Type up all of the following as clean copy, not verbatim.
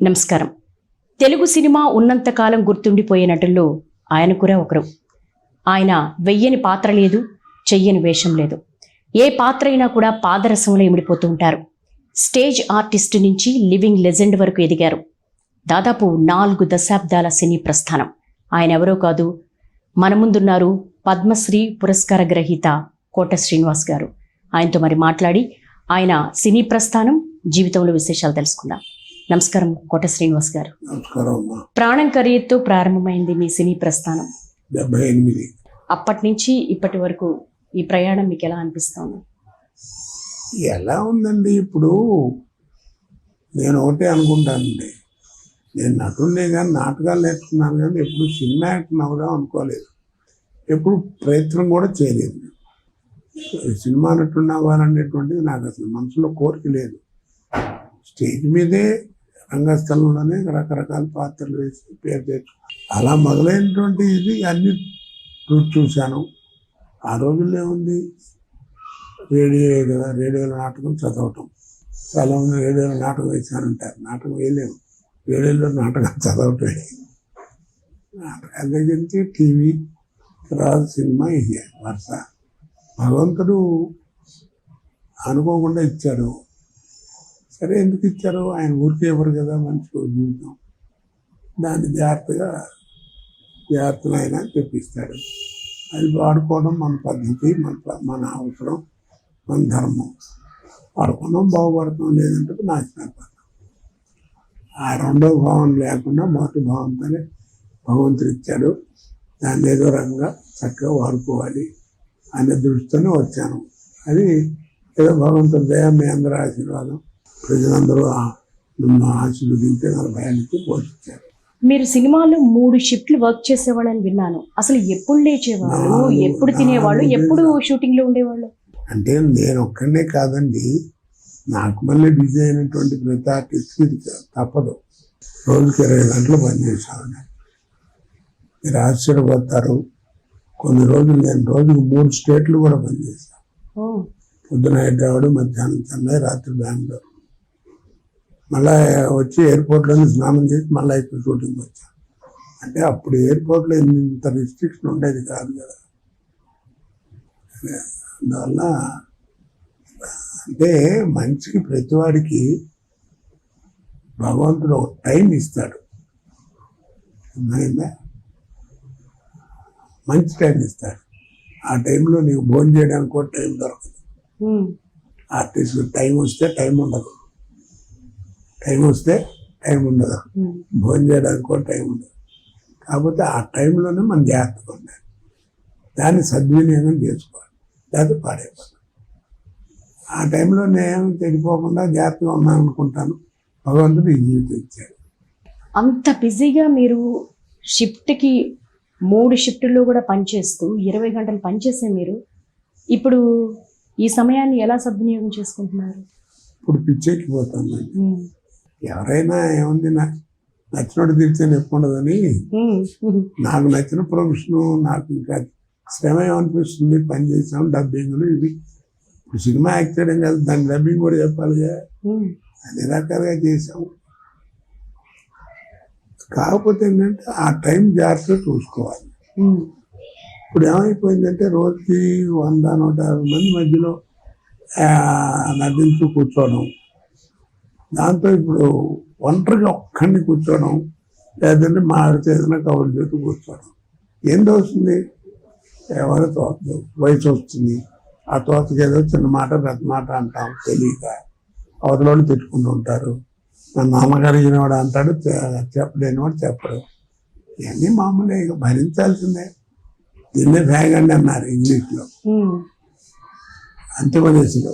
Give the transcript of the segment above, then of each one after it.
నమస్కారం. తెలుగు సినిమా ఉన్నంతకాలం గుర్తుండిపోయే నటుల్లో ఆయన కూడా ఒకరు. ఆయన వెయ్యని పాత్ర లేదు, చెయ్యని వేషం లేదు. ఏ పాత్ర అయినా కూడా పాదరసంలో ఇమిడిపోతూ ఉంటారు. స్టేజ్ ఆర్టిస్ట్ నుంచి లివింగ్ లెజెండ్ వరకు ఎదిగారు. దాదాపు 4 దశాబ్దాల సినీ ప్రస్థానం. ఆయన ఎవరో కాదు, మన ముందున్నారు పద్మశ్రీ పురస్కార గ్రహీత కోట శ్రీనివాస్ గారు. ఆయనతో మరి మాట్లాడి ఆయన సినీ ప్రస్థానం, జీవితంలో విశేషాలు తెలుసుకుందాం. నమస్కారం కోట శ్రీనివాస్ గారు. ప్రాణం ఖరీదుతో ప్రారంభమైంది మీ సినీ ప్రస్థానం. 78. అప్పటి నుంచి ఇప్పటి వరకు ఈ ప్రయాణం మీకు ఎలా అనిపిస్తుంది? ఎలా ఉందండి, ఇప్పుడు నేను ఒకటే అనుకుంటానండి, నేను నటుడినే కానీ నాటకాలు నేర్చుకున్నాను కానీ ఎప్పుడు సినిమా యాక్టర్ అవుదాం అనుకోలేదు. ఎప్పుడు ప్రయత్నం కూడా చేయలేదు. సినిమా నటుడిని అవ్వాలనేటువంటిది నాకు అసలు మనసులో కోరిక లేదు. స్టేజ్ మీదే రంగస్థలంలోనే రకరకాల పాత్రలు వేసి పేరు తెచ్చు అలా మొదలైనటువంటి ఇది అన్ని చూశాను. ఆ రోజుల్లో ఉంది రేడియో కదా, రేడియోలో నాటకం చదవటం. చాలామంది రేడియోలో నాటకం వేసానంటారు. నాటకం వేయలేము, రేడియోలో నాటకం చదవటమే. నాటకాల దగ్గర నుంచి టీవీ, తర్వాత సినిమా, ఇది వరుస. భగవంతుడు అనుకోకుండా ఇచ్చారు. సరే, ఎందుకు ఇచ్చారు? ఆయన ఊరికే ఎవరు కదా, మనిషి జీవితం. దాన్ని జాగ్రత్తగా ఆయన తెప్పిస్తాడు. అది వాడుకోవడం మన పద్ధతి, మన అవసరం, మన ధర్మం. వాడుకోవడం బాగుపడతాం, లేదంటే నాశనం పడతాం. ఆ రెండో భావం లేకుండా మొదటి భావంతోనే భగవంతుడు ఇచ్చాడు. దాన్ని ఏదో రకంగా చక్కగా వాడుకోవాలి అనే దృష్టితోనే వచ్చాను. అది ఏదో భగవంతుడి దయ, మీ అందరూ ఆశీర్వాదం, ప్రజలందరూ నన్ను ఆశీర్వదించి 40 ఏళ్ళకి పోషించారు. మీరు సినిమాలో 3 షిఫ్ట్లు వర్క్ చేసేవాళ్ళని విన్నాను. అసలు ఎప్పుడు లేచేవాళ్ళు, ఎప్పుడు తినేవాళ్ళు, ఎప్పుడు షూటింగ్ లో ఉండేవాళ్ళు? అంటే నేను ఒక్కడనే కాదండి, నాకు మళ్ళీ బిజీ అయినటువంటి ప్రతి ఆర్టిస్ట్కి ఇది తప్పదు. రోజుకి 20 గంటలు పనిచేసాను. మీరు ఆశ్చర్యపోతారు, కొన్ని రోజులు నేను రోజుకు 3 స్టేట్లు కూడా పనిచేశాను. పొద్దున హైదరాబాద్, మధ్యాహ్నం చెన్నై, రాత్రి బెంగళూరు. మళ్ళీ వచ్చి ఎయిర్పోర్ట్లోనే స్నానం చేసి మళ్ళీ ఇక్కడ షూటింగ్ వచ్చాను. అంటే అప్పుడు ఎయిర్పోర్ట్లో ఇంత రిస్ట్రిక్షన్ ఉండేది కాదు కదా. అందువల్ల అంటే మనిషికి, ప్రతివాడికి భగవంతుడు ఒక టైం ఇస్తాడు. మంచి టైం ఇస్తాడు. ఆ టైంలో నీకు భోజనం చేయడానికి కూడా టైం దొరకదు. ఆర్టిస్ట్ టైం వస్తే టైం ఉండదు, టైం వస్తే టైం ఉండదు, భోజనం చేయడానికి కూడా టైం ఉండదు. కాకపోతే ఆ టైంలోనే మనం జాగ్రత్తగా ఉండాలి, దాన్ని సద్వినియోగం చేసుకోవాలి, లేదా పాడైపోతాం. ఆ టైంలో నేను చెడిపోకుండా జాగ్రత్తగా ఉన్నాను అనుకుంటాను. భగవంతుడు ఈ జీవితం ఇచ్చాడు. అంత బిజీగా మీరు షిఫ్ట్కి 3 షిఫ్ట్లో కూడా పనిచేస్తూ 20 గంటలు పనిచేసే మీరు ఇప్పుడు ఈ సమయాన్ని ఎలా సద్వినియోగం చేసుకుంటున్నారు? ఇప్పుడు పిచ్చెక్కిపోతానండి. ఎవరైనా ఏముంది, నాకు నచ్చినట్టు తిరిగితే నొప్పి ఉండదని, నాకు నచ్చిన ప్రొఫెషను, నాకు ఇంకా శ్రమ ఏమనిపిస్తుంది, పని చేసాం, డబ్బింగ్లు ఇవి. ఇప్పుడు సినిమా యాక్ట్ చేయడం కాదు, దాని డబ్బింగ్ కూడా చెప్పాలిగా. అన్ని రకాలుగా చేసాము. కాకపోతే ఏంటంటే ఆ టైం జాగ్రత్తగా చూసుకోవాలి. ఇప్పుడు ఏమైపోయిందంటే రోజుకి 100-150 మంది మధ్యలో నదించు కూర్చోవడం, దాంతో ఇప్పుడు ఒంటరిగా ఒక్కడిని కూర్చోవడం, లేదంటే మా చేసిన కబుర్లు చేస్తూ కూర్చోవడం. ఏం తోస్తుంది? ఎవరి తోచదు, వయసు వస్తుంది. ఆ తోటకి ఏదో చిన్న మాట పెద్ద మాట అంటాం తెలియక, అవతలోళ్ళు తిట్టుకుంటూ ఉంటారు. మా నాన్నగారు ఈయనవాడు అంటాడు, చెప్పలేనివాడు చెప్పడు. ఇవన్నీ మామూలే, ఇక భరించాల్సిందే. దీన్నే ఫ్యాగండి అన్నారు ఇంగ్లీష్లో, అంతిమ దశలో.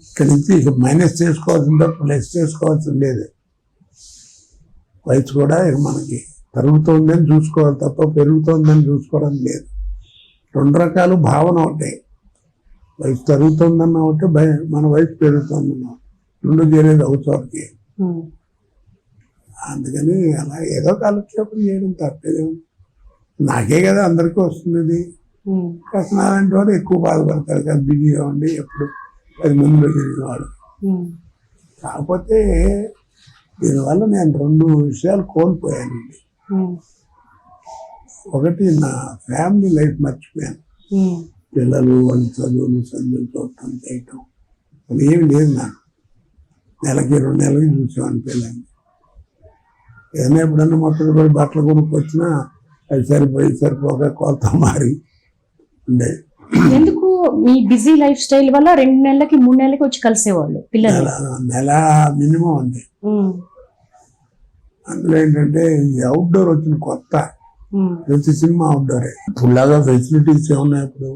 ఇక్కడి నుంచి ఇక మైనస్ చేసుకోవాల్సిందో ప్లస్ చేసుకోవాల్సింది లేదు. వయసు కూడా ఇక మనకి పెరుగుతోందని చూసుకోవాలి తప్ప పెరుగుతోందని చూసుకోవడం లేదు. 2 రకాల భావన ఉంటాయి. వయసు పెరుగుతుందన్న ఒకటి, మన వయసు పెరుగుతుందన్న, 2 చేరేది అవుతానికి. అందుకని అలా ఏదో కాలక్షేపం చేయడం తప్పేదేమో. నాకే కదా అందరికీ వస్తుంది. కృష్ణ అలాంటి వాడు ఎక్కువ బాధపడతారు కదా, బిజీగా ఉండి ఎప్పుడు 10 మందిలో తిరిగినవాడు. కాకపోతే దీనివల్ల నేను 2 విషయాలు కోల్పోయానండి. ఒకటి, నా ఫ్యామిలీ లైఫ్ మర్చిపోయాను. పిల్లలు వాళ్ళు చదువులు చూడటం చేయటం అది ఏమి లేదు నాకు. నెలకి 2 నెలలకి చూసామని పిల్లల్ని. ఏదైనా ఎప్పుడన్నా మొత్తం పడి బట్టలు కొనుక్కొచ్చినా అది సరిపోక కొలత మారి ఉండేది. ఎందుకు మీ బిజీ లైఫ్ స్టైల్ వల్ల 2 నెలలకి 3 నెలలకి వచ్చి కలిసేవాళ్ళు పిల్లలు? నెల మినిమం అండి. అందులో ఏంటంటే ఈ అవుట్డోర్ వచ్చిన కొత్త, ప్రతి సినిమా అవుట్డోరే. ఇప్పుడులాగా ఫెసిలిటీస్ ఏమున్నాయి ఇప్పుడు?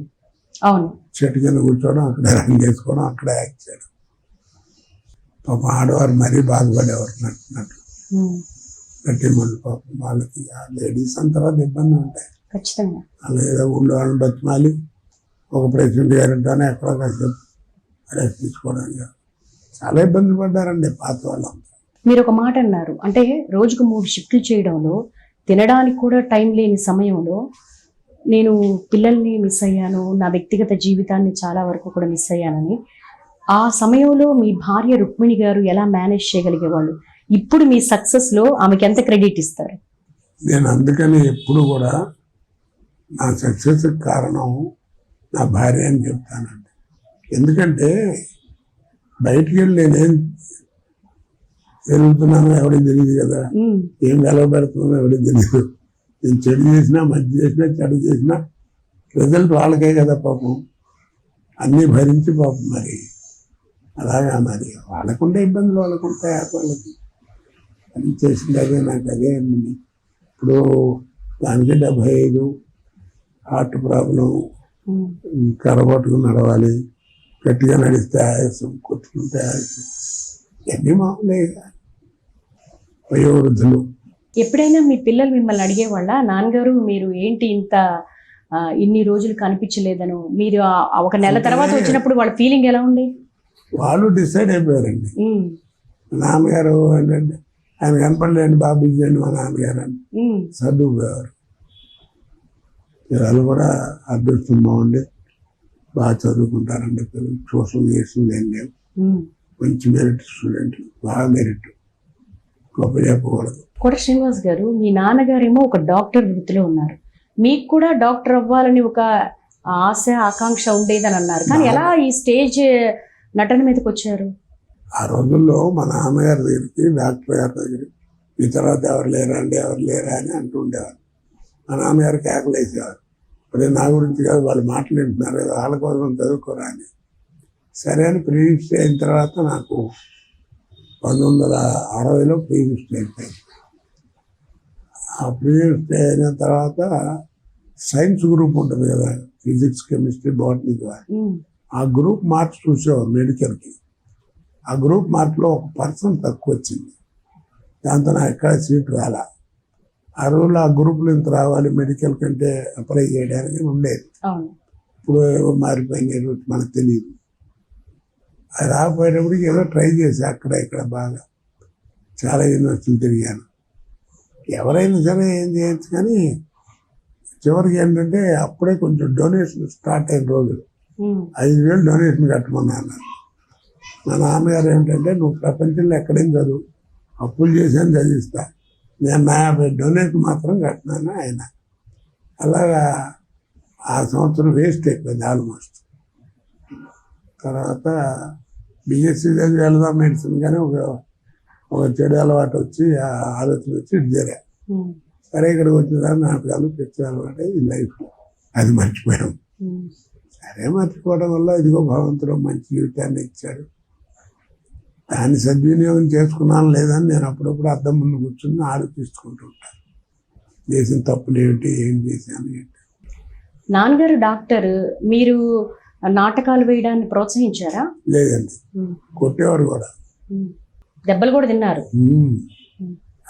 అవును. చెట్టు కింద కూర్చోవడం, అక్కడే రన్ చేసుకోవడం, అక్కడే యాక్ట్ చేయడం. పాపం ఆడవారు మరీ బాధపడేవారు నట్టు మంది. పాపం వాళ్ళకి లేడీస్ అంతా ఇబ్బంది ఉంటాయి ఖచ్చితంగా. అలా ఏదో ఊళ్ళో వాళ్ళని బతిమాలి ఒక ప్రెసిడెంట్ గారింటనే ఎక్కడో కాసేపు రెస్ట్ తీసుకోవడానికి చాలా ఇబ్బంది పడ్డారండి పాత వాళ్ళంతా. మీరు ఒక మాట అన్నారు, అంటే రోజుకు 3 షిఫ్ట్లు చేయడంలో, తినడానికి కూడా టైం లేని సమయంలో నేను పిల్లల్ని మిస్ అయ్యాను, నా వ్యక్తిగత జీవితాన్ని చాలా వరకు కూడా మిస్ అయ్యానని. ఆ సమయంలో మీ భార్య రుక్మిణి గారు ఎలా మేనేజ్ చేయగలిగేవాళ్ళు? ఇప్పుడు మీ సక్సెస్లో ఆమెకి ఎంత క్రెడిట్ ఇస్తారు? నేను అందుకని ఎప్పుడు కూడా నా సక్సెస్ కారణం నా భార్య అని చెప్తానండి. ఎందుకంటే బయటికి వెళ్ళి నేనేం వెలుగుతున్నానో ఎవరికి తెలియదు కదా, ఏం వెలవబెడుతున్నానో ఎవరికి తెలియదు. నేను చెడు చేసినా, మంచి చేసినా, చెడు చేసినా రిజల్ట్ వాళ్ళకే కదా పాపం. అన్నీ భరించి పాపం మరి అలాగా మరి వాళ్ళకుంటే ఇబ్బందులు వాళ్ళకుంటాయి. వాళ్ళకి అది చేసింది అదే, నాకు అదే అండి. ఇప్పుడు దానికి 75, హార్ట్ ప్రాబ్లం, కర్రబట్టుకుని నడవాలి, గట్టిగా నడిస్తే ఆయాసం, కొట్టుకుంటే ఆయాసం, ఇవన్నీ మామూలే. వయోవృద్ధులు. ఎప్పుడైనా మీ పిల్లలు మిమ్మల్ని అడిగేవాళ్ళ, నాన్నగారు మీరు ఏంటి ఇంత ఇన్ని రోజులు కనిపించలేదను? మీరు ఒక నెల తర్వాత వచ్చినప్పుడు వాళ్ళ ఫీలింగ్ ఎలా ఉంది? వాళ్ళు డిసైడ్ అయిపోయారండి. నాన్నగారు ఏంటంటే ఆయన కనపడలేండి, బాగా బిజీ అండి మా నాన్నగారు అని సర్దుకుపోయేవారు. పిల్లలు కూడా అదృష్టం బాగుండి బాగా చదువుకుంటారండి. పిల్లలు ట్యూషన్ చేస్తుంది ఏం లేవు. మంచి మెరిట్ స్టూడెంట్, బాగా మెరిట్, గొప్ప చెప్పకూడదు. కోట శ్రీనివాస్ గారు, మీ నాన్నగారేమో ఒక డాక్టర్ వృత్తిలో ఉన్నారు, మీకు కూడా డాక్టర్ అవ్వాలని ఒక ఆశ ఆకాంక్ష ఉండేదని అన్నారు, కానీ ఎలా ఈ స్టేజ్ నటన మీదకి వచ్చారు? ఆ రోజుల్లో మా నాన్నగారి దగ్గరికి, డాక్టర్ గారి దగ్గరికి ఈ తర్వాత ఎవరు లేరా అండి, ఎవరు లేరా అని అంటూ ఉండేవారు. మా నాన్నగారు కేకలు వేసేవారు, అదే నా గురించి కాదు, వాళ్ళు మాట్లాడుతున్నారు, వాళ్ళ కోసం చదువుకోరా అని. సరే అని ప్రీమిస్టీ అయిన తర్వాత నాకు 1960లో ప్రీమిస్టీ అయిపోయింది. ఆ ప్రీమిస్టీ అయిన తర్వాత సైన్స్ గ్రూప్ ఉంటుంది కదా, ఫిజిక్స్, కెమిస్ట్రీ, బాటనీ, ఆ గ్రూప్ మార్క్స్ చూసేవారు మెడికల్కి. ఆ గ్రూప్ మార్క్లో 1% తక్కువ వచ్చింది. దాంతో నాకు ఎక్కడ సీట్ రాలా. ఆ రోజుల్లో ఆ గ్రూప్లో ఇంత రావాలి మెడికల్ కంటే అప్లై చేయడానికి ఉండేది. ఇప్పుడు ఏవో మారిపోయినాయి, మనకు తెలియదు. అది రాకపోయేటప్పటికి ఏదో ట్రై చేసి అక్కడ ఇక్కడ బాగా చాలా యూనివర్సిటీలు తిరిగాను. ఎవరైనా సరే ఏం చేయొచ్చు, కానీ చివరికి ఏంటంటే అప్పుడే కొంచెం డొనేషన్ స్టార్ట్ అయిన రోజులు 5,000 డొనేషన్ కట్టమన్నారు. మా నాన్నగారు ఏంటంటే, నువ్వు ప్రపంచంలో ఎక్కడేం చదువు, అప్పులు చేసాను చదివిస్తా, నేను 50 డొనేషన్ మాత్రం కట్టినాను ఆయన. అలాగా ఆ సంవత్సరం వేస్ట్ అయిపోయింది ఆల్మోస్ట్. తర్వాత బిఎస్సీ చదివి వెళ్దాం మెడిసిన్, కానీ ఒక చెడు అలవాటు వచ్చి, ఆ ఆలోచన వచ్చి ఇటు చేరా. సరే ఇక్కడికి వచ్చిన నాటకాలు పెద్ద అలవాటు ఈ లైఫ్ అది మర్చిపోయాం. సరే మర్చిపోవడం వల్ల ఇదిగో భగవంతుడు మంచి జీవితాన్ని ఇచ్చాడు, దాన్ని సద్వినియోగం చేసుకున్నాను లేదని నేను అప్పుడప్పుడు అద్దం ముందు కూర్చుని ఆలోచిస్తుంటూ ఉంటాను, చేసిన తప్పులు ఏమిటి, ఏం చేశాను ఏంటి. నాన్నగారు డాక్టర్, మీరు నాటకాలు వేయడాన్ని ప్రోత్సహించారా? లేదండి, కొట్టేవారు కూడా, దెబ్బలు కూడా తిన్నారు.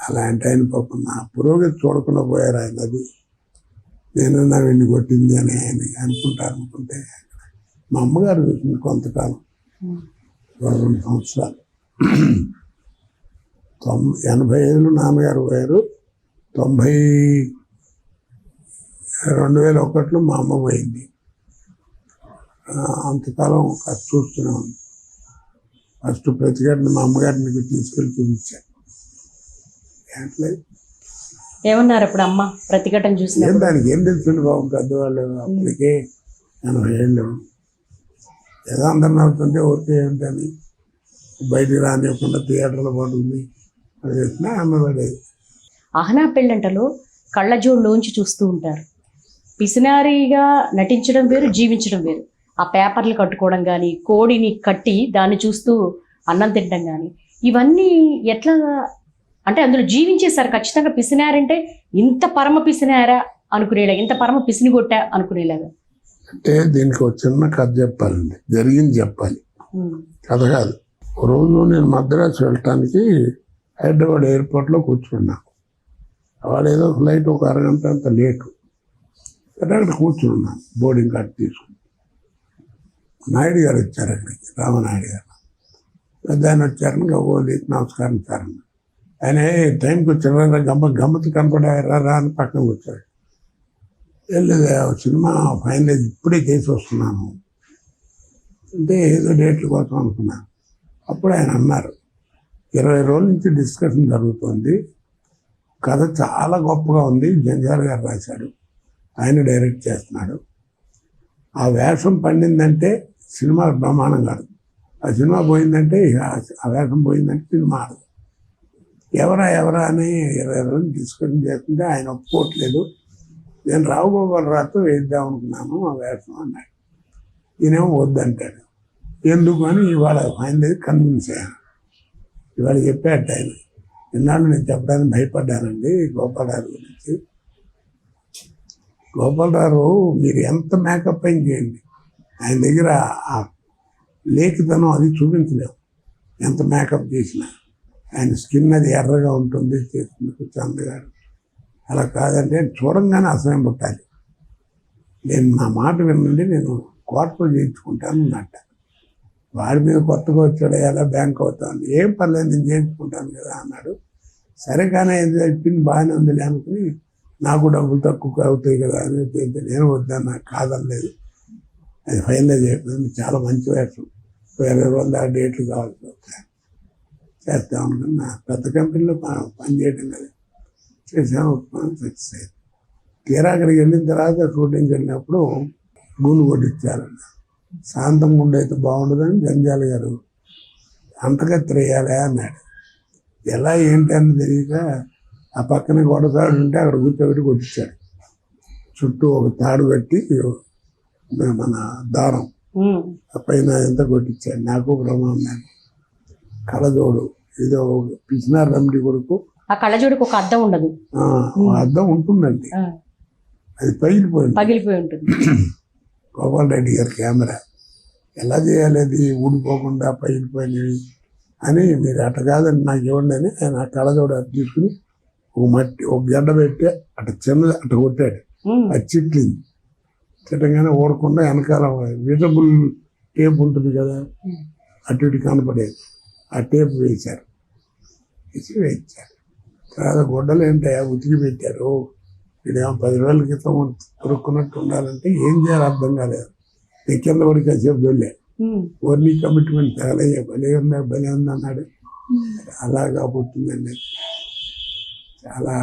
అలాంటి ఆయన పాపం నా పురోగతి చూడకుండా పోయారు ఆయన. అది నేను నా వెళ్ళి కొట్టింది అని ఆయన అనుకుంటే, మా అమ్మగారు చూసింది కొంతకాలం, 2 సంవత్సరాలు. 85లో నాన్నగారు పోయారు, 2001లో మా అమ్మ పోయింది. అంతకాలం చూస్తూనే ఉంది. ఫస్ట్ ప్రతిఘటన మా అమ్మగారిని తీసుకెళ్ళి చూపించాను. ఏంటలేదు. ఏమన్నారు అప్పుడు అమ్మ ప్రతిఘటన ఏం చూసినప్పుడు? దానికి ఏం తెలుసు బాబు, పెద్దవాళ్ళు అప్పటికే 80 ఏళ్ళు. ఏదో అందరు నవ్వుతుంటే ఊరికే ఏంటని బయటికి రానివ్వకుండా థియేటర్లో పడుతుంది. అది చేసినా అమ్మ పడేది. అహనా పెళ్ళంటలో కళ్ళజోడులోంచి చూస్తూ ఉంటారు. పిసినారిగా నటించడం వేరు, జీవించడం వేరు. ఆ పేపర్లు కట్టుకోవడం కానీ, కోడిని కట్టి దాన్ని చూస్తూ అన్నం తినడం కానీ, ఇవన్నీ ఎట్లా అంటే అందులో జీవించేశారు. ఖచ్చితంగా పిసినారంటే ఇంత పరమ పిసినారా అనుకునేలాగా, ఇంత పరమ పిసిని కొట్టా అనుకునేలాగా. అంటే దీనికి ఒక చిన్న కథ చెప్పాలండి, జరిగింది చెప్పాలి, కథ కాదు. ఒక రోజు నేను మద్రాసు వెళ్ళటానికి హైదరాబాద్ ఎయిర్పోర్ట్లో కూర్చున్నాను. వాడు ఏదో ఫ్లైట్ ఒక అరగంట అంత లేటు. సరే అక్కడ కూర్చున్నాను బోర్డింగ్ కార్డు తీసుకుని. నాయుడు గారు వచ్చారు అక్కడికి, రామనాయుడు గారు. పెద్ద ఆయన వచ్చారని గవ్వోలి నమస్కారం సార్ అన్న. ఆయన టైంకి వచ్చారు, గమ్మత్తు కనపడారా రా అని పక్కన వచ్చాడు. వెళ్ళేది సినిమా ఫైనల్ ఇప్పుడే చేసి వస్తున్నాను అంటే ఏదో డేట్ల కోసం అనుకున్నాను. అప్పుడు ఆయన అన్నారు, 20 రోజుల నుంచి డిస్కషన్ జరుగుతుంది, కథ చాలా గొప్పగా ఉంది, జంజాల గారు రాశాడు, ఆయన డైరెక్ట్ చేస్తున్నాడు, ఆ వేషం పండిందంటే సినిమా బ్రహ్మాండం కాదు, ఆ సినిమా పోయిందంటే ఆ వేషం పోయిందంటే సినిమా ఆడదు. ఎవరా అని 20 రోజులు డిస్కషన్ చేస్తుంటే ఆయన ఒప్పుకోవట్లేదు. నేను రావుగోపాల్ రాతో వేద్దాం అనుకున్నాను ఆ వేషం అన్నాడు. ఈయనేమో వద్దంటాడు. ఎందుకు అని ఇవాళ ఫైనల్ కన్విన్స్ అయ్యాను. ఇవాళ చెప్పాడు ఆయన, ఇన్నాళ్ళు నేను చెప్పడానికి భయపడ్డానండి గోపాలరావు గురించి. గోపాలరావు మీరు ఎంత మేకప్ అయిన చేయండి, ఆయన దగ్గర ఆ లేఖితనం అది చూపించలేము. ఎంత మేకప్ చేసినా ఆయన స్కిన్ అది ఎర్రగా ఉంటుంది, చేస్తుంది చందగారు. అలా కాదంటే చూడంగానే అసహ్యం పుట్టాలి. నేను నా మాట వినండి, నేను కోర్టులో చేయించుకుంటాను అన్నట్ట. వాడి మీద కొత్తగా వచ్చాడు, ఎలా బ్యాంక్ అవుతాను, ఏం పర్లేదు నేను చేయించుకుంటాను కదా అన్నాడు. సరే కానీ ఏది చెప్పింది బాగానే ఉందిలే అనుకుని, నాకు డబ్బులు తక్కువ అవుతాయి కదా అని నేను వద్దాను, నాకు కాదనలేదు. అది ఫైనల్ అయిపోయింది, చాలా మంచి వేషం, 20 రోజులు ఆ డేట్లు కావాల్సి వస్తాయి, చేస్తాం అనుకుని నా పెద్ద కంపెనీలో పనిచేయడం కదా చేసాము, సక్సెస్ అయింది. తీరా అక్కడికి వెళ్ళిన తర్వాత షూటింగ్కి వెళ్ళినప్పుడు గుండు కొట్టించాలన్న, శాంతం గుండు అయితే బాగుండదని జంజాల గారు అంతగా తిరగాలి అన్నాడు. ఎలా ఏంటి అని తెలియక ఆ పక్కన గొడతాడు ఉంటే అక్కడ కూర్చోబెట్టి కొట్టించాడు. చుట్టూ ఒక తాడు పెట్టి మన దారం పైన ఎంత కొట్టించాడు. నాకు బ్రహ్మాండం కళ్ళజోడు, ఏదో పిచ్చినారు రమిడి కొడుకు, ఆ కళ్ళజోడుకు ఒక అద్దం ఉండదు, అద్దం ఉంటుందండి, అది పగిలిపోయి ఉంటుంది. గోపాల్ రెడ్డి గారి కెమెరా ఎలా చేయాలి, అది ఊడిపోకుండా పగిలిపోయినవి అని, మీరు అట్ట కాదని నాకు ఇవ్వండి అని ఆయన ఆ కళ్ళజోడు అది తీసుకుని ఒక గడ్డ పెట్టి చిన్నది అట్ట కొట్టాడు. అది చిట్లింది. చిట్టంగానే ఓడకుండా వెనకాల విజబుల్ టేప్ ఉంటుంది కదా, అటు ఇటు కనపడేది, ఆ టేప్ వేశారు. వేయించారు. తర్వాత గొడ్డలు ఏంటయా ఉతికి పెట్టారు. ఇదేమో 10 రోజుల క్రితం కొనుక్కున్నట్టు ఉండాలంటే ఏం చేయాలి అర్థం కాలేదు. నేను కింద పడి కాసేపు వెళ్ళా, ఓన్లీ కమిట్మెంట్ తగలయ్యా, భలే ఉంది అన్నాడు. అలాగా పుట్టిందండి. చాలా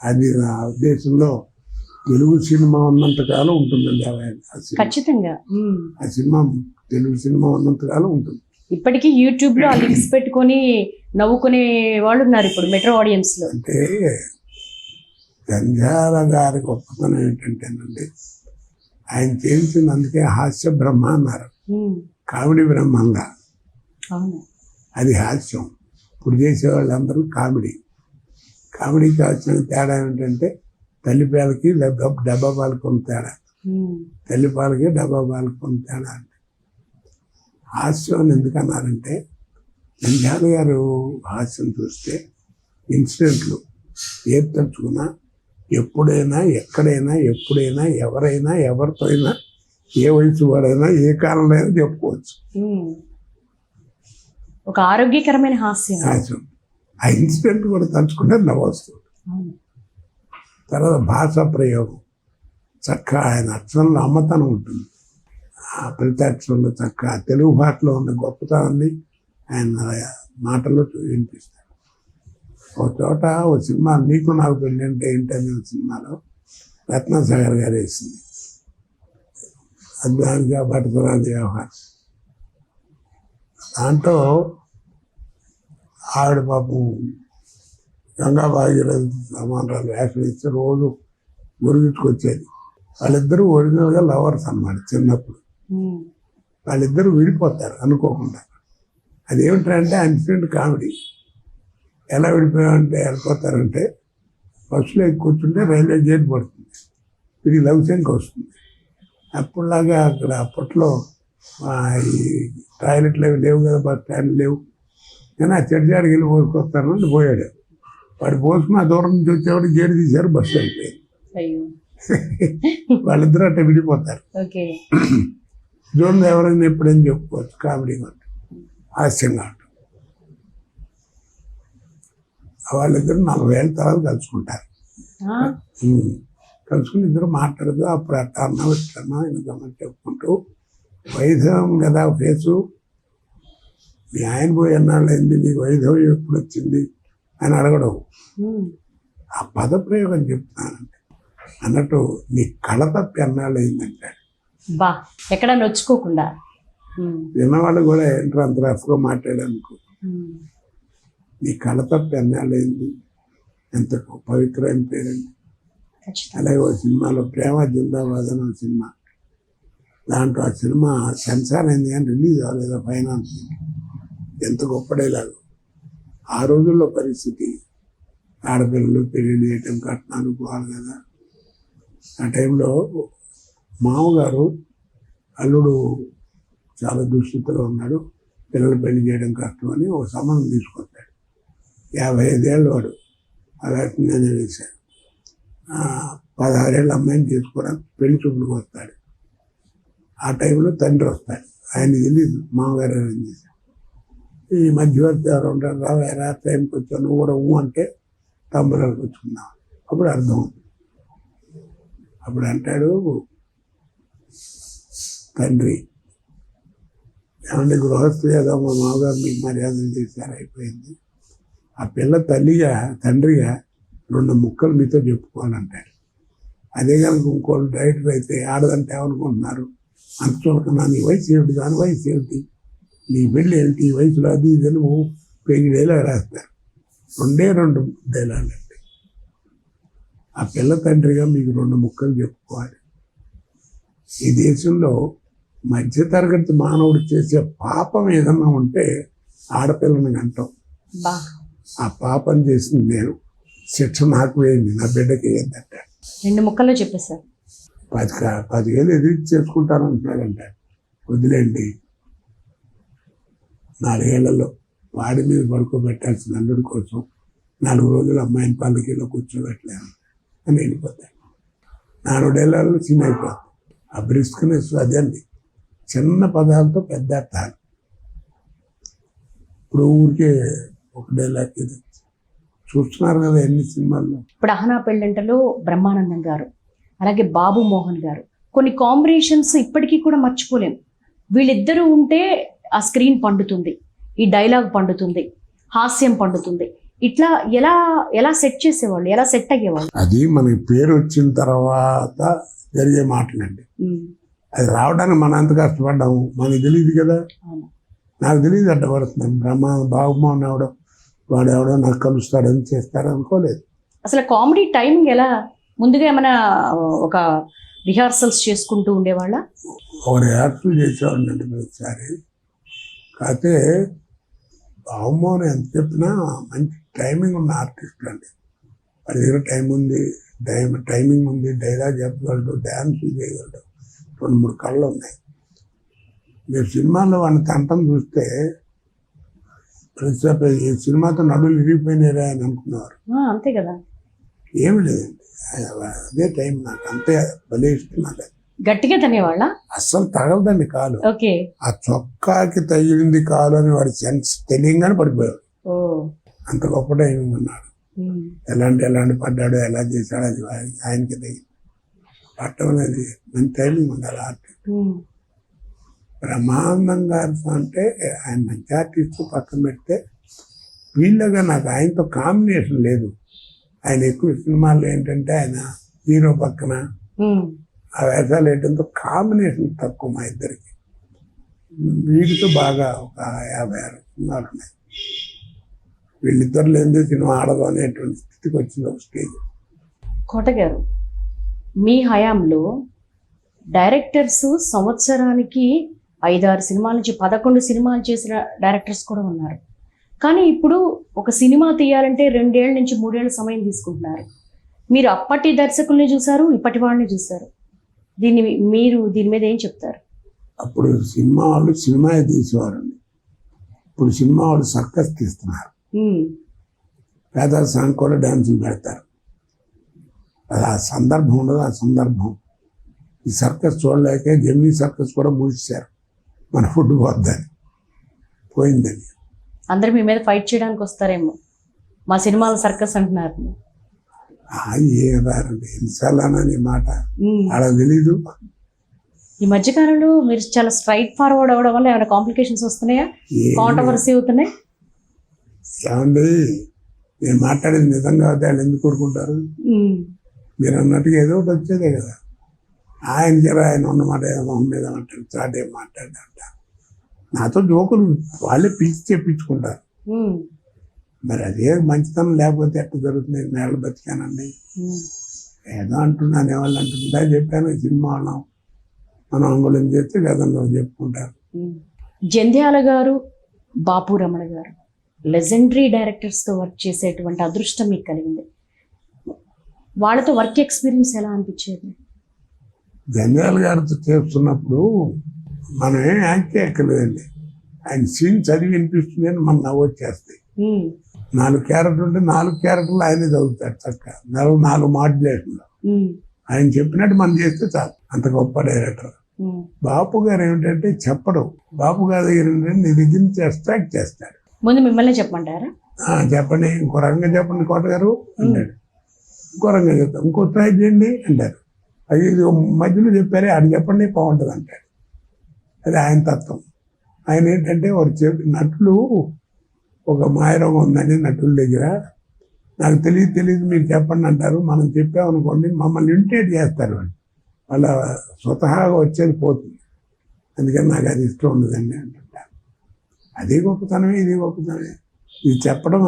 అది నా ఉద్దేశంలో తెలుగు సినిమా ఉన్నంతకాలం ఉంటుందండి. ఖచ్చితంగా ఆ సినిమా తెలుగు సినిమా ఉన్నంతకాలం ఉంటుంది. ఇప్పటికీ యూట్యూబ్ లో ఆ లింక్స్ పెట్టుకొని నవ్వుకునే వాళ్ళు ఉన్నారు ఇప్పుడు మెట్రో ఆడియన్స్ లో. అంటే జంజాల గారి గొప్పతనం ఏంటంటేనండి, ఆయన చేసిన అందుకే హాస్య బ్రహ్మ అన్నారు, కామెడీ బ్రహ్మంగా. అది హాస్యం. ఇప్పుడు చేసేవాళ్ళందరూ కామెడీకి వచ్చిన తేడా ఏంటంటే తల్లిపాలకి డబ్బా పాలకి ఉన్న తేడా, తల్లిపాలకి డబ్బా పాలకి ఉన్న తేడా. అంటే హాస్యం అని ఎందుకన్నారంటే జంజాల గారు హాస్యం చూస్తే ఇన్సిడెంట్లు ఏది తలుచుకున్నా, ఎప్పుడైనా ఎక్కడైనా ఎప్పుడైనా ఎవరైనా ఎవరితో అయినా ఏ వయసు వాడైనా ఏ కాలంలో అయినా చెప్పుకోవచ్చు. ఒక ఆరోగ్యకరమైన హాస్యం. ఆ ఇన్సిడెంట్ కూడా తలుచుకుంటే నవ్వొస్తుంది. తర్వాత భాషా ప్రయోగం చక్కగా ఆయన అక్షరంలో అమ్మతనం ఉంటుంది. ఆ ప్రతి అక్షరంలో చక్కగా తెలుగు భాషలో ఉన్న గొప్పతనాన్ని ఆయన మాటల్లో వినిపిస్తారు. ఒక చోట ఓ సినిమా నీకు నాకు పెళ్ళి అంటే ఏంటనే సినిమాలో రత్నసాగర్ గారు వేసింది. అద్వానిగా భటకురాలి వ్యవహారం. దాంట్లో ఆవిడ పాపం గంగా భాగీరథి సమానరాలు వేషం ఇస్తే రోజు గురిగించుకొచ్చేది. వాళ్ళిద్దరూ ఒరిజినల్గా లవర్స్ అన్నమాట చిన్నప్పుడు. వాళ్ళిద్దరూ విడిపోతారు అనుకోకుండా. అదేమిటంటే ఇన్సిడెంట్ కామెడీ. ఎలా విడిపోయామంటే వెళ్ళిపోతారంటే బస్సులో ఎక్కి కూర్చుంటే రైల్వే గేట్ పడుతుంది, వీడికి లవ్ సెంక్ వస్తుంది. అప్పుడులాగా అక్కడ అప్పట్లో ఈ టాయిలెట్లు అవి లేవు కదా, బస్ స్టాండ్ లేవు. కానీ ఆ చెడ్జాడికి వెళ్ళి పోసుకొస్తానని పోయాడు. వాడు పోసుకుని ఆ దూరం నుంచి వచ్చేవాడు గేటు తీశారు, బస్సు అయిపోయింది. వాళ్ళిద్దరూ అట్లా విడిపోతారు. చూడండి ఎవరైనా ఎప్పుడైనా చెప్పుకోవచ్చు కామెడీ అంటే హాస్యంగా ఉంటుంది. వాళ్ళిద్దరు 40 ఏళ్ళ తర్వాత కలుసుకుంటారు. కలుసుకుని ఇద్దరు మాట్లాడదు. అప్పుడు అట్లా అన్నా ఇట్లన్నా ఎందుకమ్మని చెప్పుకుంటూ వైద్యం కదా ఫేసు, మీ ఆయన పోయి ఎన్నాళ్ళు అయింది, నీకు వైద్యం ఎప్పుడు వచ్చింది అని అడగడం. ఆ పదప్రయోగం చెప్తున్నానంటే అన్నట్టు నీ కళ తప్పి ఎన్నాళ్ళు అయిందంటాడు. బా ఎక్కడ నొచ్చుకోకుండా విన్నవాళ్ళు కూడా ఏంటో అంత రఫ్గా మాట్లాడానుకో. నీ కళ తప్పి ఎన్నాళ్ళు అయింది, ఎంత పవిత్రమైన పేరండి. అలాగే ఒక సినిమాలో ప్రేమ జిందాబాద్ అని ఒక సినిమా, దాంట్లో ఆ సినిమా సెన్సార్ అయింది కానీ రిలీజ్ అవ్వలేదు ఫైనాన్స్. ఎంత గొప్పడేలాగా ఆ రోజుల్లో పరిస్థితి, ఆడపిల్లలు పెళ్లి చేయటం కట్నాలు పోవాలి కదా. ఆ టైంలో మామగారు అల్లుడు చాలా దుస్థితిలో ఉన్నాడు, పిల్లలు పెళ్లి చేయడం కష్టం అని ఒక సంబంధం తీసుకొస్తాడు. 55 ఏళ్ళు వాడు. అలాంటి నేను వేశాను. 16 ఏళ్ళ అమ్మాయిని తీసుకోవడానికి పెళ్లి చూపులకు వస్తాడు. ఆ టైంలో తండ్రి వస్తాడు, ఆయన తెలియదు మామగారు అరేంజ్ చేశాడు. ఈ మధ్యవర్తి ఎవరు ఉంటారు, రావేరా టైంకి వచ్చావు, నువ్వు కూడా అంటే తమ్ముళ్ళకి వచ్చుకున్నావు. అప్పుడు అర్థం. అప్పుడు అంటాడు తండ్రి, ఏమంటే గృహస్థు ఏదో మా మామగారు మీకు మర్యాదలు చేశారు, అయిపోయింది. ఆ పిల్ల తల్లిగా తండ్రిగా 2 ముక్కలు మీతో చెప్పుకోవాలంటాడు. అదే కనుక ఇంకోళ్ళు డైరెక్టర్ అయితే ఆడదంటే ఏమనుకుంటున్నారు, అంత చూడకన్నా నీ వయసు ఏమిటి, దాని వయసు ఏమిటి, నీ పెళ్ళి ఏంటి, ఈ వయసులో అది ఇది అని 1000 డైలాగ్ రాస్తారు. 2 డైలాగులు అండి. ఆ పిల్ల తండ్రిగా మీకు 2 ముక్కలు చెప్పుకోవాలి. ఈ దేశంలో మధ్యతరగతి మానవుడు చేసే పాపం ఏదన్నా ఉంటే ఆడపిల్లని అంటాం. ఆ పాపం చేసింది నేను, శిక్ష నాకు వేయండి, నా బిడ్డకి వేయద్దంట. 2 ముక్కల్లో చెప్పేశారు. 10,000 ఎదురు చేసుకుంటాను అంటున్నాడంట. వదిలేండి, 4 ఏళ్లలో వాడి మీద పడుకోబెట్టాల్సిన అల్లుడి కోసం 4 రోజులు అమ్మాయిని పల్లకీలో కూర్చోబెట్టలేను అని వెళ్ళిపోతాయి. 4 ఏళ్లలో చిన్న అయిపోతుంది. ఆ బ్రిస్క్నెస్ అదండి, చిన్న పదాలతో పెద్ద అర్థాలు. ఇప్పుడు ఊరికే ఒక డైలాగ్ ఇది చూస్తున్నారు కదా ఎన్ని సినిమాల్లో. ఇప్పుడు అహనా పెళ్ళంటలో బ్రహ్మానందం గారు, అలాగే బాబు మోహన్ గారు, కొన్ని కాంబినేషన్స్ ఇప్పటికీ కూడా మర్చిపోలేం. వీళ్ళిద్దరూ ఉంటే ఆ స్క్రీన్ పండుతుంది, ఈ డైలాగ్ పండుతుంది, హాస్యం పండుతుంది. ఇట్లా ఎలా ఎలా సెట్ చేసేవాళ్ళు, ఎలా సెట్ అయ్యేవాళ్ళు? అది మనకి పేరు వచ్చిన తర్వాత జరిగే మాటలండి. అది రావడానికి మనం ఎంత కష్టపడ్డాము మనకు తెలియదు కదా. నాకు తెలియదు అడ్డపడుతున్నాను. బాబుమోహన్ వాడు ఎవడో నాకు కలుస్తాడని చేస్తాడు అనుకోలేదు. అసలు కామెడీ టైమింగ్ ఎలా, ముందుగా ఏమైనా ఒక రిహార్సల్స్ చేసుకుంటూ ఉండేవాళ్ళ? ఒక రిహార్సల్ చేసేవాడినండి ప్రతిసారి. కాకపోతే బాబుమోహన్ ఎంత చెప్పినా మంచి టైమింగ్ ఉన్న ఆర్టిస్ట్ అండి. వాడి దగ్గర టైమింగ్ ఉంది, డైలాగ్ చెప్పగలడు, డ్యాన్స్ చేయగలడు, 2-3 కళ్ళు ఉన్నాయి. మీరు సినిమాలో వాడిని తంటం చూస్తే ప్రతిసారి ఈ సినిమాతో నడులు ఇరిగిపోయినారా అని అనుకునేవారు. అంతే కదా, ఏమి లేదండి. అదే టైం నాకు అంతే భలే ఇష్టం. నాకు గట్టిగా తనేవాళ్ళ, అస్సలు తగలదండి కాలు. ఆ చొక్కాకి తగిలింది కాలు అని వాడి సెన్స్ తెలియంగానే పడిపోయాడు. అంత గొప్ప టైమింగ్ ఉన్నాడు. ఎలాంటి పడ్డాడో ఎలా చేశాడో అది ఆయనకి తగిలి పట్టడం అనేది మంచి టైమింగ్ ఉండాలి ఆర్ట్. బ్రహ్మానందం గారు అంటే ఆయన మంచి ఆర్టిస్ట్ పక్కన పెడితే వీళ్ళగా నాకు ఆయనతో కాంబినేషన్ లేదు. ఆయన ఎక్కువ సినిమాల్లో ఏంటంటే ఆయన హీరో పక్కన ఆ వేషాలు వేయడంతో కాంబినేషన్ తక్కువ మా ఇద్దరికి. వీటితో బాగా ఒక 56 సినిమాలు ఉన్నాయి. వీళ్ళిద్దరు లేనిదే సినిమా ఆడదు అనేటువంటి స్థితికి వచ్చింది ఒక స్టేజ్. కోట గారు, మీ హయాంలో డైరెక్టర్స్ సంవత్సరానికి 5-6 సినిమాల నుంచి 11 సినిమాలు చేసిన డైరెక్టర్స్ కూడా ఉన్నారు. కానీ ఇప్పుడు ఒక సినిమా తీయాలంటే 2 ఏళ్ళ నుంచి 3 ఏళ్ళ సమయం తీసుకుంటున్నారు. మీరు అప్పటి దర్శకుల్ని చూశారు, ఇప్పటి వాళ్ళని చూశారు. మీరు దీని మీద ఏం చెప్తారు? అప్పుడు సినిమా వాళ్ళు సినిమా తీసేవారండి. ఇప్పుడు సినిమా వాళ్ళు సర్కస్ తీస్తున్నారు. పేద సాంగ్ కూడా డ్యాన్సులు పెడతారు. అది ఆ సందర్భం ఉండదు. ఆ సందర్భం ఈ సర్కస్ చూడలేక జమినీ సర్కస్ కూడా మూసేశారు. మన ఫుడ్ పోద్దని పోయిందని. అందరూ మీ మీద ఫైట్ చేయడానికి వస్తారేమో, మా సినిమాలు సర్కస్ అంటున్నారు. ఏదారండి ఎన్నిసార్లు మాట అలా తెలీదు. ఈ మధ్యకాలంలో మీరు చాలా స్ట్రైట్ ఫార్వర్డ్ అవ్వడం వల్ల ఏమైనా కాంప్లికేషన్స్ వస్తున్నాయా, కాంట్రవర్సీ అవుతున్నాయి? ఏమండి, నేను మాట్లాడేది నిజంగా అయితే వాళ్ళు ఎందుకు కోరుకుంటారు? మీరు అన్నట్టుగా ఏదో ఒకటి వచ్చేదే కదా. ఆయన జరా ఆయన ఉన్నమాట మొహం మీద మాట్లాడు, చాటు ఏం మాట్లాడంట. నాతో జోకులు వాళ్ళే పిలిచి చెప్పించుకుంటారు. మరి అదే మంచితనం లేకపోతే ఎట్లా జరుగుతుంది? నేల బతికానండి ఏదో అంటున్నాను, అనేవాళ్ళు అంటుందా చెప్పాను. సినిమా వాళ్ళం మనం అంగుళం చేస్తే గతంలో చెప్పుకుంటారు. జంధ్యాల గారు, బాపు రమణ గారు లెజెండరీ డైరెక్టర్స్తో వర్క్ చేసేటువంటి అదృష్టం మీకు కలిగింది. వాళ్ళతో వర్క్ ఎక్స్పీరియన్స్ ఎలా అనిపించేది? జంధ్యాల గారితో చేస్తున్నప్పుడు మనం ఏం యాక్ట్ ఎక్కలేదండి. ఆయన సీన్ చదివి వినిపిస్తుంది అని మనం నవ్వొచ్చేస్తాయి. 4 క్యారెక్టర్ ఉంటే 4 క్యారెక్టర్లు ఆయనే చదువుతాడు చక్కగా. 4 మాడ్యులేషన్లో ఆయన చెప్పినట్టు మనం చేస్తే చాలు. అంత గొప్ప డైరెక్టర్. బాపు గారు ఏమిటంటే చెప్పడం. బాపు గారి దగ్గర ఏంటంటే నీ దగ్గర నుంచి ఎక్స్ట్రాక్ట్ చేస్తాడు. ముందు మిమ్మల్ని చెప్పమంటారా? చెప్పండి, ఇంకో రకంగా చెప్పండి కోట గారు అంటాడు. ఇంకో రకంగా చెప్తాం, ఇంకో ట్రై చేయండి అంటారు. అది మధ్యలో చెప్పారే అది చెప్పండి బాగుంటుంది అంటాడు. అది ఆయన తత్వం. ఆయన ఏంటంటే వాడు నటులు ఒక మాయరోగం ఉందని నటుల దగ్గర, నాకు తెలియదు మీరు చెప్పండి అంటారు. మనం చెప్పామనుకోండి మమ్మల్ని ఇమిటేట్ చేస్తారు. వాళ్ళ స్వతహాగా వచ్చేది పోతుంది. అందుకని నాకు అది ఇష్టం ఉండదండి అంటుంటారు. అది గొప్పతనమే, ఇది గొప్పతనమే. ఇది చెప్పడం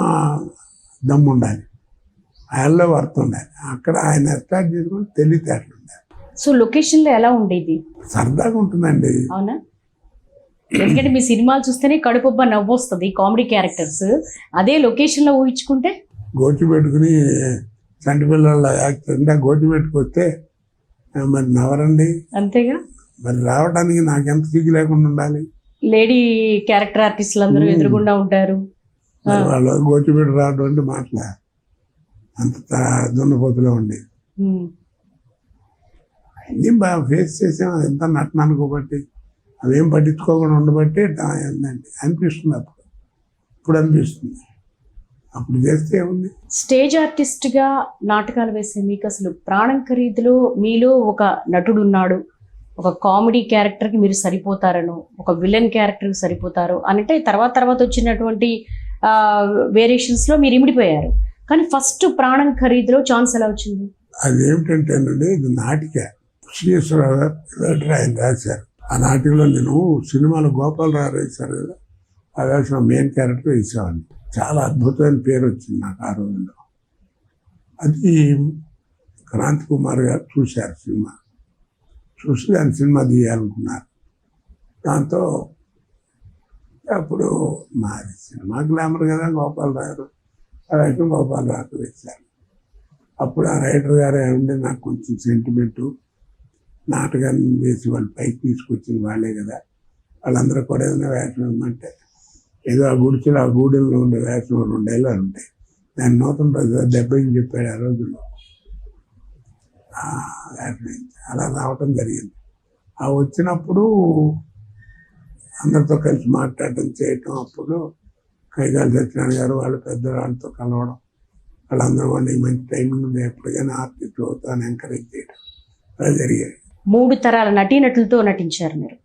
దమ్ము ఉండాలి, ఆయనలో వర్త్ ఉండాలి. అక్కడ ఆయన ఎస్టార్ట్ చేసుకుని తెలివితేటలు ఉండాలి. సో లొకేషన్లో ఎలా ఉండేది? సరదాగా ఉంటుందండి. అవునా? ఎందుకంటే మీ సినిమాలు చూస్తేనే కడుపుబ్బ నవ్వు వస్తుంది, కామెడీ క్యారెక్టర్స్. అదే లొకేషన్లో ఊహించుకుంటే గోచి పెట్టుకుని చంటి పిల్లల యాక్టర్ అంటే గోచి పెట్టుకొస్తే మరి నవరండి. అంతేగా, మరి రావడానికి నాకెంత సిగ్గు లేకుండా ఉండాలి. లేడీ క్యారెక్టర్ ఆర్టిస్టులు అందరూ ఎదురుగుండా ఉంటారు. వాళ్ళు గోచి పెట్టి రావడం అంటే మాట్లా అంత దున్నపోతులో ఉండేది. అన్నీ బాగా ఫేస్ చేసాం. ఎంత నటన అనుకోబట్టి అవేం పట్టించుకోకుండా ఉండబట్టి ఏంటండి అనిపిస్తుంది. ఇప్పుడు అనిపిస్తుంది. అప్పుడు చేస్తే ఉంది. స్టేజ్ ఆర్టిస్ట్గా నాటకాలు వేసే మీకు అసలు ప్రాణం ఖరీదులో మీలో ఒక నటుడు ఉన్నాడు, ఒక కామెడీ క్యారెక్టర్కి మీరు సరిపోతారను, ఒక విలన్ క్యారెక్టర్కి సరిపోతారు అంటే తర్వాత వచ్చినటువంటి వేరియేషన్స్లో మీరు ఇమిడిపోయారు. కానీ ఫస్ట్ ప్రాణం ఖరీదులో ఛాన్స్ ఎలా వచ్చింది? అదేమిటంటేనండి, ఇది నాటిక. శ్రీశ్వరరావు గారు ఆయన రాశారు. ఆ నాటికలో నేను సినిమాలో గోపాలరావు రాశారు కదా, ఆ వేసిన మెయిన్ క్యారెక్టర్ వేసేవాడిని. చాలా అద్భుతమైన పేరు వచ్చింది నాకు ఆ రోజుల్లో. అది క్రాంతి కుమార్ గారు చూశారు సినిమా. చూసి దాని సినిమా తీయాలనుకున్నారు. దాంతో అప్పుడు మాది సినిమా గ్లామర్ కదా గోపాలరావు, ఆ వేషం గోపాలరావు వేశారు. అప్పుడు ఆ రైటర్ గారు ఏమంటే నాకు కొంచెం సెంటిమెంటు, నాటకాన్ని వేసి వాళ్ళు పైకి తీసుకొచ్చిన వాళ్ళే కదా, వాళ్ళందరూ కూడా ఏదైనా వేషం ఇవ్వమంటే ఏదో ఆ గూడెల్లో ఉండే వేషం 2 డైలాగులు ఉంటాయి. దాన్ని నూతన ప్రజలు దెబ్బకి చెప్పాడు ఆ రోజుల్లో. వేషం అలా రావటం జరిగింది. ఆ వచ్చినప్పుడు అందరితో కలిసి మాట్లాడటం చేయటం, అప్పుడు కైగాలి సత్యనారాయణ గారు వాళ్ళు పెద్దవాళ్ళతో కలవడం, వాళ్ళందరూ వాళ్ళు మంచి టైమింగ్ ఉంది, ఎప్పటికైనా ఆర్టిస్ట్ అవుతాను ఎంకరేజ్ చేయడం అలా జరిగాయి. 3 తరాల నటీనటులతో నటించారు మీరు.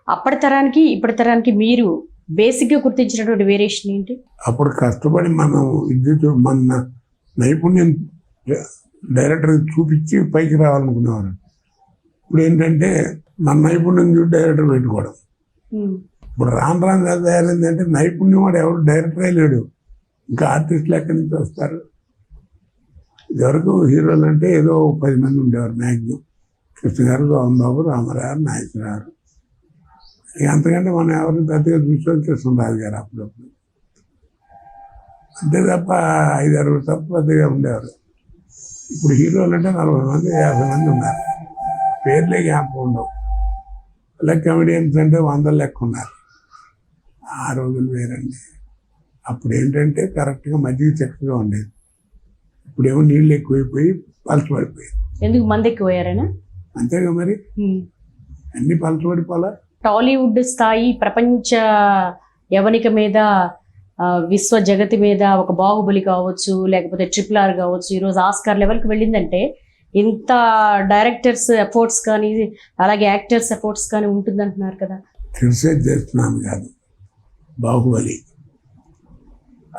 అప్పటి తరానికి ఇప్పటి తరానికి మీరు బేసిక్గా గుర్తించినటువంటి వేరియేషన్ ఏంటి? అప్పుడు కష్టపడి మనం మన నైపుణ్యం డైరెక్టర్ చూపించి పైకి రావాలనుకునేవారు. ఇప్పుడు ఏంటంటే మన నైపుణ్యం చూసి డైరెక్టర్ పెట్టుకోవడం. ఇప్పుడు రాను రాను తయారైందంటే నైపుణ్యం వాడు ఎవరు డైరెక్టరే లేడు, ఇంకా ఆర్టిస్టులు ఎక్కడి నుంచి వస్తారు? ఇదివరకు హీరోలు అంటే ఏదో 10 మంది ఉండేవారు మ్యాక్సిమం. కృష్ణ గారు, గోవింద్ బాబు, రామారావు, నాగేశ్వరరావు. ఇక అంతకంటే మనం ఎవరిని పెద్దగా చూసుకోవాలి, కృష్ణరాజు గారు అప్పుడప్పుడు. అంతే తప్ప 5-6 తప్ప పెద్దగా ఉండేవారు. ఇప్పుడు హీరోలు అంటే 40 మంది 50 మంది ఉన్నారు, పేర్లే జ్ఞాపకం ఉండవు. అలాగే కమెడియన్స్ అంటే 100 లెక్క ఉన్నారు. ఆ రోజులు వేరండి. అప్పుడు ఏంటంటే కరెక్ట్గా మజ్జిగ చక్కగా ఉండేది. ఇప్పుడేమో నీళ్ళు ఎక్కువైపోయి పలచబడిపోయాయి. ఎందుకు మంది ఎక్కువయ్యారనా? అంతేగా మరి, అన్ని పలచబడిపోలా. టాలీవుడ్ స్థాయి ప్రపంచ యవనిక మీద, విశ్వ జగతి మీద ఒక బాహుబలి కావచ్చు, లేకపోతే RRR కావచ్చు, ఈరోజు ఆస్కార్ లెవెల్కి వెళ్ళిందంటే ఇంత డైరెక్టర్స్ ఎఫర్ట్స్ కానీ అలాగే యాక్టర్స్ ఎఫర్ట్స్ కానీ ఉంటుందంటున్నారు కదా. క్రిటిసైజ్ చేస్తున్నాను కాదు, బాహుబలి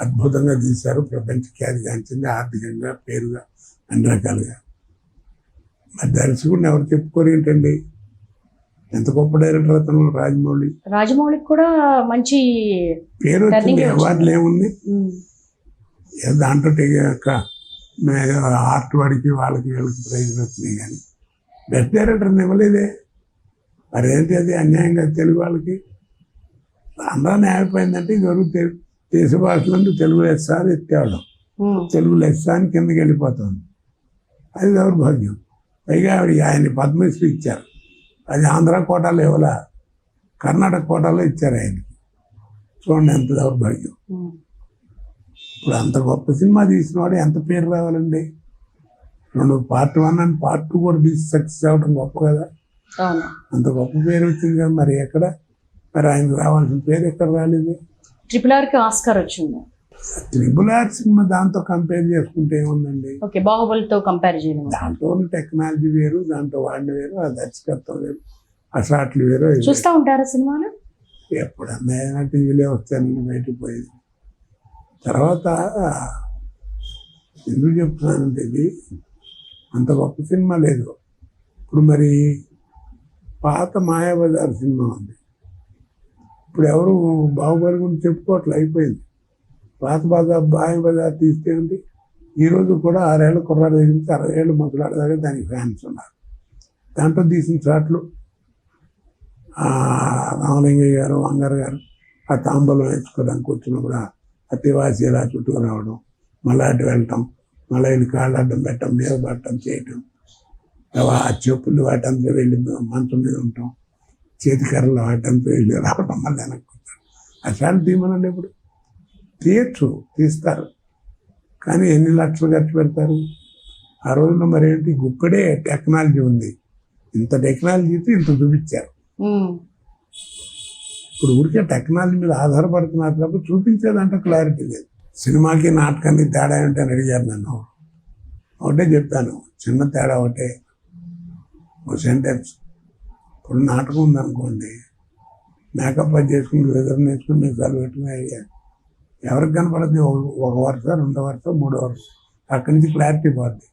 అద్భుతంగా తీశారు, ప్రపంచ ఖ్యాతి గాంచింది, ఆర్థికంగా, పేరుగా, అన్ని రకాలుగా. మరి దర్శకుడిని ఎవరు చెప్పుకోరు ఏంటండి? ఎంత గొప్ప డైరెక్టర్ అతను రాజమౌళికి కూడా మంచి పేరు వచ్చింది. అవార్డులు ఏముంది దాంట్లో? ఆర్ట్ వాడికి వాళ్ళకి వీళ్ళకి ప్రైజ్లు వచ్చినాయి, కానీ బెస్ట్ డైరెక్టర్ని ఇవ్వలేదే. మరి ఏంటి అది అన్యాయంగా తెలుగు వాళ్ళకి? అందరూ న్యాయపోయిందంటే ఇదివరకు దేశ భాషలంటూ తెలుగు లెస్స అని ఎత్తేవాళ్ళం, తెలుగు లెస్స అని కిందకి వెళ్ళిపోతుంది. అది దౌర్భాగ్యం. పైగా ఆయన పద్మశ్రీ ఇచ్చారు, అది ఆంధ్ర కోటాలో ఇవ్వాల, కర్ణాటక కోటాలో ఇచ్చారు ఆయనకి. చూడండి ఎంత దౌర్భాగ్యం. ఇప్పుడు అంత గొప్ప సినిమా తీసిన వాడు ఎంత పేరు రావాలండి? 2 Part 1 and Part 2 కూడా తీసి సక్సెస్ అవ్వడం గొప్ప కదా. అంత గొప్ప పేరు వచ్చింది కదా, మరి ఎక్కడ మరి ఆయనకు రావాల్సిన పేరు ఎక్కడ రాలేదు? RRRకి ఆస్కార్ వచ్చింది. RRR సినిమా దాంతో కంపేర్ చేసుకుంటే ఏముందండి? ఓకే, బాహుబలితో కంపేర్ చేయడం. దాంట్లో టెక్నాలజీ వేరు, దాంట్లో వాడిన వేరు, ఆ దర్శకత్వం వేరు, ఆ షాట్లు వేరు. చూస్తూ ఉంటారా సినిమాలు? ఎప్పుడన్నా టీవీలో వస్తానని బయటకు పోయేది. తర్వాత ఎందుకు చెప్తున్నానంటే ఇది అంత గొప్ప సినిమా లేదు. ఇప్పుడు మరి పాత మాయాబజార్ సినిమా ఉంది, ఇప్పుడు ఎవరు బాహుబలి గురించి చెప్పుకోవట్లే, అయిపోయింది. పాత మాయాబజార్ తీస్తే ఉంది, ఈరోజు కూడా 6 ఏళ్ళ కుర్రాడు దగ్గర నుంచి 60 ఏళ్ళు ముసలాడు దగ్గర దానికి ఫ్యాన్స్ ఉన్నారు. దాంట్లో తీసిన షాట్లు రామలింగయ్య గారు, వంగారు గారు ఆ తాంబూలం వేసుకోవడానికి వచ్చినప్పుడు ఆ తివాసి ఇలా చుట్టూ రావడం, మళ్ళీ అటు వెళ్ళటం, మళ్ళీ వీళ్ళు కాళ్ళు అడ్డం పెట్టడం, మీద పట్టడం, చేయటం, ఆ చెప్పులు వాటంతా వెళ్ళి మంచం మీద ఉంటాం, చేతికర్రలు వాటంతా వెళ్ళి రావడం, మళ్ళీ వెనక్కి వస్తారు. ఆ షాట్లు తీయమనండి. ఇప్పుడు తీస్తారు, కానీ ఎన్ని లక్షలు ఖర్చు పెడతారు? ఆ రోజుల్లో మరి ఏంటి, గుప్పడే టెక్నాలజీ ఉంది, ఇంత టెక్నాలజీతో ఇంత చూపించారు. ఇప్పుడు ఊరికే టెక్నాలజీ మీద ఆధారపడుతున్నారు తప్ప చూపించేదంటే క్లారిటీ లేదు. సినిమాకి నాటకానికి తేడా ఏంటని అడిగారు నన్ను. ఒకటే చెప్పాను, చిన్న తేడా ఒకటే, ఒక సెంటెన్స్. ఇప్పుడు నాటకం ఉందనుకోండి, మేకప్ అది చేసుకుని వెదర్ నేర్చుకుని మీకు సెలవు పెట్టుకుని ఐడియా ఎవరికి కనపడద్ది? 1 వరుస, 2వ వరుస, 3వ వరుస, అక్కడి నుంచి క్లారిటీ పోద్ది.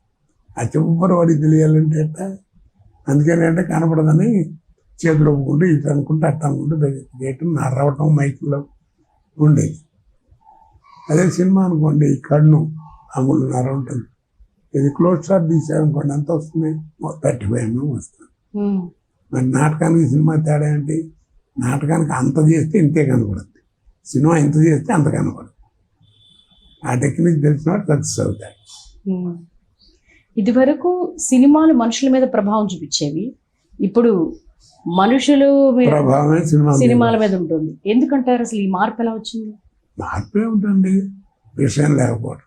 ఆ చెప్పరు వాడికి తెలియాలంటే ఎట్టా? అందుకని అంటే కనపడదని చేతులు ఒప్పుకుంటూ ఇటు అనుకుంటూ అట్ట అనుకుంటూ చేయటం, నరవటం మైకులో ఉండేది. అదే సినిమా అనుకోండి, ఈ కన్ను అంగుళ్ళు నర ఉంటుంది, ఇది క్లోజ్ షాట్ తీసారనుకోండి ఎంత వస్తుంది? 35 mm వస్తుంది. మరి నాటకానికి సినిమా తేడా ఏంటి? నాటకానికి అంత చేస్తే ఇంతే కనపడుతుంది, సినిమా ఇంత చేస్తే అంత కనపడదు. ఆ టెక్నిక్ తెలిసిన వాడు సక్సెస్ అవుతాడు. ఇది వరకు సినిమాలు మనుషుల మీద ప్రభావం చూపించేవి, ఇప్పుడు మనుషులు ప్రభావమే సినిమాల మీద ఉంటుంది. ఎందుకంటారు అసలు ఈ మార్పు ఎలా వచ్చింది? మార్పే ఉంటుంది, విషయం లేకపోవడం.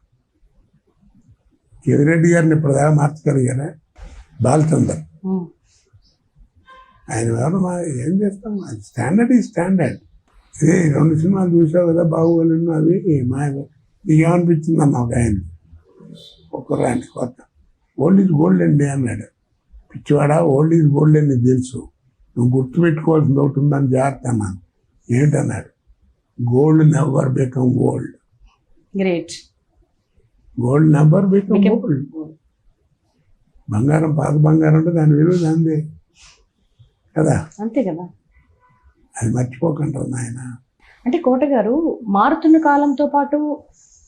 కేవిరెడ్డి గారిని ఇప్పటిదాకా మార్చగలిగారా? బాలచందర్ ఆయన ఎవరు, ఏం చేస్తాం, స్టాండర్డ్ ఈ స్టాండర్డ్. ఇదే 2 సినిమాలు చూసావు కదా, బాహుబలి అవి నీకు ఏమనిపించింది అన్న ఒక ఆయన, ఒక్కరాని కొత్త ఓల్డ్ ఈజ్ గోల్డ్ అండి అన్నాడు. పిచ్చివాడా, ఓల్డ్ ఈజ్ గోల్డ్ అని తెలుసు, నువ్వు గుర్తుపెట్టుకోవాల్సింది ఒకటి ఉందని జాగ్రత్త అన్నాను. ఏంటన్నాడు, gold never become gold. Great. Gold never become gold. బంగారం పాత బంగారం అంటే దాని విలువ దాందే కదా, అంతే కదా. అది మర్చిపోకుండా ఆయన. అంటే కోట గారు, మారుతున్న కాలంతో పాటు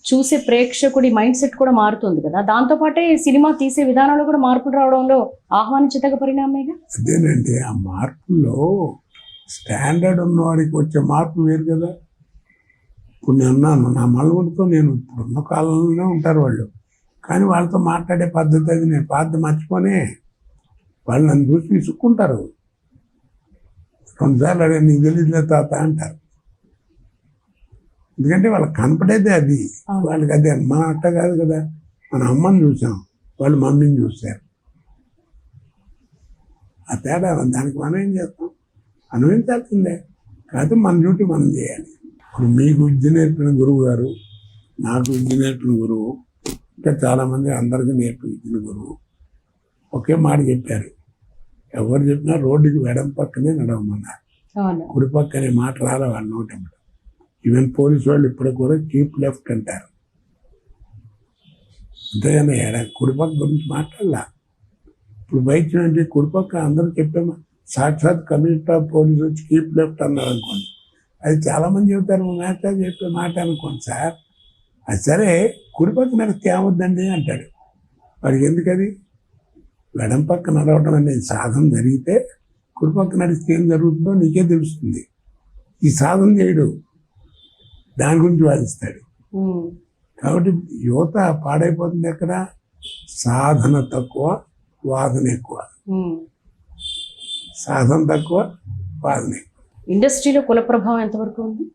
చూసే ప్రేక్షకుడి మైండ్ సెట్ కూడా మారుతుంది కదా, దాంతో పాటే సినిమా తీసే విధానంలో కూడా మార్పులు రావడంలో ఆహ్వానించదగ్గ పరిణామేగా. అదేనండి, ఆ మార్పుల్లో స్టాండర్డ్ ఉన్నవాడికి వచ్చే మార్పు వేరు కదా. ఇప్పుడు నేను ఉన్నాను, నా మలుగుడితో నేను ఇప్పుడున్న కాలంలోనే ఉంటారు వాళ్ళు, కానీ వాళ్ళతో మాట్లాడే పద్ధతి అది నేను పద్ధతి మర్చిపోనే. వాళ్ళు నన్ను చూసి విసుక్కుంటారు. 2 సార్లు అదే నీకు తెలియదులే తాత అంటారు. ఎందుకంటే వాళ్ళకి కనపడేదే అది. వాళ్ళకి అదే మా అట్ట కాదు కదా. మన అమ్మని చూసాం, వాళ్ళు మమ్మీని చూశారు. ఆ తేడా దానికి మనం ఏం చేస్తాం, అనుభవించాల్సిందే. కాదు మన డ్యూటీ మనం చేయాలి. ఇప్పుడు మీకు విద్య నేర్పిన గురువు గారు, నాకు విద్య నేర్పిన గురువు, ఇంకా చాలామంది అందరికీ నేర్పించిన గురువు ఒకే మాట చెప్పారు. ఎవరు చెప్పినా రోడ్డుకి వెడం పక్కనే నడవమన్నారు. కుడి పక్కనే మాట రాలే వాళ్ళ నోటెంబడి. ఈవెన్ పోలీసు వాళ్ళు ఇప్పుడు కూడా కీప్ లెఫ్ట్ అంటారు. అంతేగాని కుడిపక్క గురించి మాట్లాడలా. ఇప్పుడు బయట నుంచి కుడిపక్క అందరూ చెప్పామా, సాక్షాత్ కమిషనర్ ఆఫ్ పోలీసు వచ్చి కీప్ లెఫ్ట్ అన్నారు అనుకోండి, అది చాలామంది చెబుతారు. మాట చెప్పే మాట అనుకోండి సార్, అది సరే కుడిపక్క నడిస్తే ఏమవుద్దండి అంటాడు. వాడికి ఎందుకది? వెడం పక్క నడవడం అనేది సాధన జరిగితే కుడిపక్క నడిస్తే ఏం జరుగుతుందో నీకే తెలుస్తుంది. ఈ సాధన చేయడు, దాని గురించి వాదిస్తాడు. కాబట్టి యువత పాడైపోతుంది ఎక్కడ? సాధన తక్కువ, వాదన ఎక్కువ. సాధన తక్కువ, వాదన ఎక్కువ. ఇండస్ట్రీలో కుల ప్రభావం ఎంతవరకు ఉంది?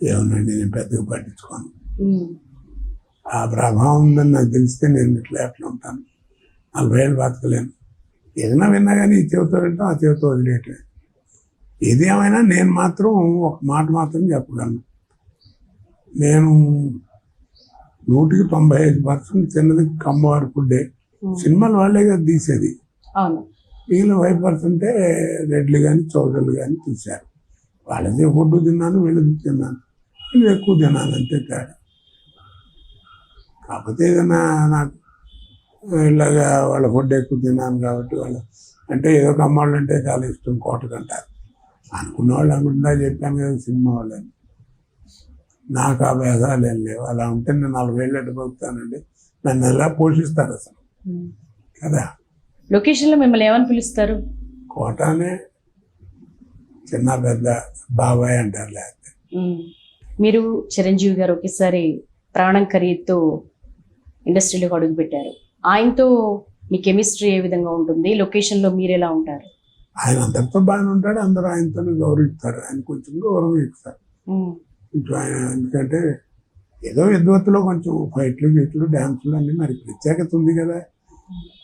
ఏమోనండి, నేను పెద్దగా పట్టించుకోను. ఆ ప్రభావం ఉందని నాకు తెలిస్తే నేను ఇట్లా ఉంటాను. 40 ఏళ్ళు బతకలేను. ఏదైనా విన్నా కానీ ఈ చెవితో వింటాం, ఆ చెవితో వదిలేయటమే. ఏది ఏమైనా నేను మాత్రం ఒక మాట మాత్రం చెప్పగలను. నేను 195% చిన్నది కమ్మవారి ఫుడ్డే. సినిమాలు వాళ్ళే కదా తీసేది. మిగిలిన 5% రెడ్లు కానీ చౌదరులు కానీ తీశారు. వాళ్ళది ఫుడ్ తిన్నాను, వీళ్ళది తిన్నాను, వీళ్ళు ఎక్కువ తిన్నాను, అంతే తేడా. కాకపోతే ఏదైనా నాకు ఇలాగా వాళ్ళ ఫుడ్ ఎక్కువ తిన్నాను కాబట్టి వాళ్ళు అంటే ఏదో కమ్మాళ్ళు అంటే చాలా ఇష్టం, కోటకంటారు అనుకున్న వాళ్ళు అనుకుంటా. చెప్పాను కదా సినిమా వాళ్ళని. నాకు ఆ భేదాలు ఏం లేవు. అలా ఉంటే నేను 40 ఏళ్ళు ఎట్టుపోతానండి. నన్ను ఎలా పోషిస్తారు అసలు కదా. లొకేషన్లో మిమ్మల్ని ఏమని పిలుస్తారు? కోటానే, చిన్న పెద్ద బాబాయ్ అంటారు. లేకపోతే మీరు చిరంజీవి గారు ఒకేసారి ప్రాణం ఖరీదుతో ఇండస్ట్రీలోకి అడుగు పెట్టారు. ఆయనతో మీ కెమిస్ట్రీ ఏ విధంగా ఉంటుంది? లొకేషన్లో మీరు ఎలా ఉంటారు? ఆయన అందరితో బాగానే ఉంటాడు, అందరూ ఆయనతోనే గౌరవిస్తారు. ఆయన కొంచెం గౌరవం ఇస్తారు కొంచెం ఆయన. ఎందుకంటే ఏదో విద్వత్తులో కొంచెం ఫైట్లు గీట్లు డ్యాన్సులు అన్నీ మరి ప్రత్యేకత ఉంది కదా.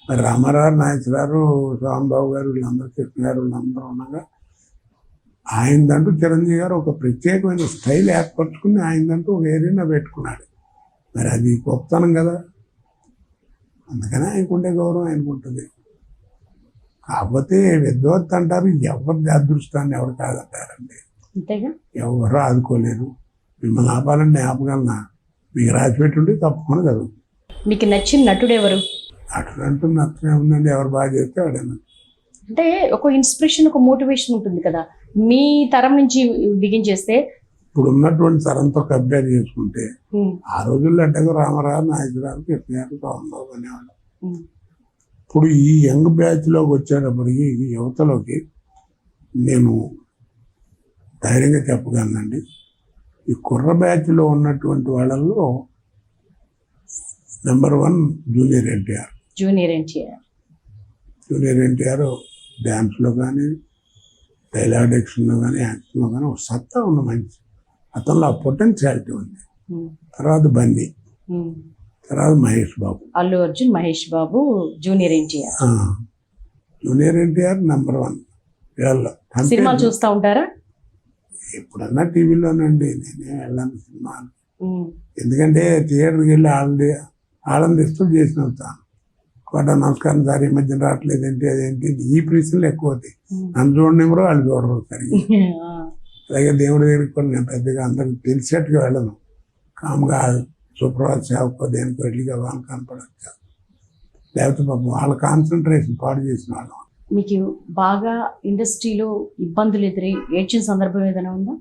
మరి రామారావు, నాగేశ్వరరావు, రాంబాబు గారు, వీళ్ళందరూ కృష్ణ గారు, వీళ్ళందరూ ఉండగా ఆయనదంటూ చిరంజీవి గారు ఒక ప్రత్యేకమైన స్టైల్ ఏర్పరచుకుని ఆయనదంటూ ఒక ఏరియా పెట్టుకున్నాడు. మరి అది గొప్పతనం కదా. అందుకనే ఆయనకుండే గౌరవం ఆయనకుంటుంది. కాకపోతే విద్వత్ అంటారు, ఎవరి అదృష్టాన్ని ఎవరు కాదంటారండి. ఎవరు ఆదుకోలేరు. మిమ్మల్ని ఆపాలని ఆపగలనా? మీకు రాసి పెట్టుంటే తప్పకుండా జరుగుతుంది. మీకు నచ్చిన నటుడు ఎవరు? నటుడు అంటూ నచ్చనే ఉందండి, ఎవరు బాగా చేస్తే వాడేనా. అంటే ఒక ఇన్స్పిరేషన్, ఒక మోటివేషన్ ఉంటుంది కదా. మీ తరం నుంచి బిగించేస్తే ఇప్పుడు ఉన్నటువంటి తరంతో కంపేర్ చేసుకుంటే ఆ రోజుల్లో అంటే రామారావు, నాగేశ్వరరావు, కృష్ణ గారు, రాంబాబు అనేవాళ్ళు. ఇప్పుడు ఈ యంగ్ బ్యాచ్లోకి వచ్చేటప్పటికి, ఈ యువతలోకి నేను ధైర్యంగా చెప్పగలనండి, ఈ కుర్ర బ్యాచ్లో ఉన్నటువంటి వాళ్ళల్లో number 1 junior NTR. Junior NTR డ్యాన్స్లో కానీ, డైలాగ్ డెక్షన్లో కానీ, యాక్షన్లో కానీ ఒక సత్తా ఉన్న మనిషి. అతనిలో ఆ పొటెన్షియాలిటీ ఉంది. తర్వాత బన్నీ, తర్వాత Mahesh Babu, Allu Arjun, Mahesh Babu, junior NTR. Junior NTR number 1 వీళ్ళలో. సినిమాలు చూస్తూ ఉంటారా? ఎప్పుడన్నా టీవీలోనండి, నేనే వెళ్ళాను సినిమాలు. ఎందుకంటే థియేటర్కి వెళ్ళి ఆనందిస్తూ చేసిన వస్తాను. కోట నమస్కారం సార్, ఈ మధ్యన రావట్లేదు ఏంటి, అదేంటి, ఈ ప్రశ్నలు ఎక్కువ అవుతాయి. నన్ను చూడని కూడా వాళ్ళు చూడరు సరిగ్గా అలాగే దేవుడి దగ్గరికి కూడా నేను పెద్దగా అందరికి తెలిసేట్టుగా వెళ్ళను. కామ్గా సుప్రభాత సేవకో దేనికో వెళ్ళిగా వాళ్ళు కనపడచ్చు. లేకపోతే పాపం వాళ్ళ కాన్సన్ట్రేషన్ పాడు చేసిన వాళ్ళం. మీకు బాగా ఇండస్ట్రీలో ఇబ్బందులు ఎదురై ఏడ్చిన సందర్భం ఏదైనా ఉందా?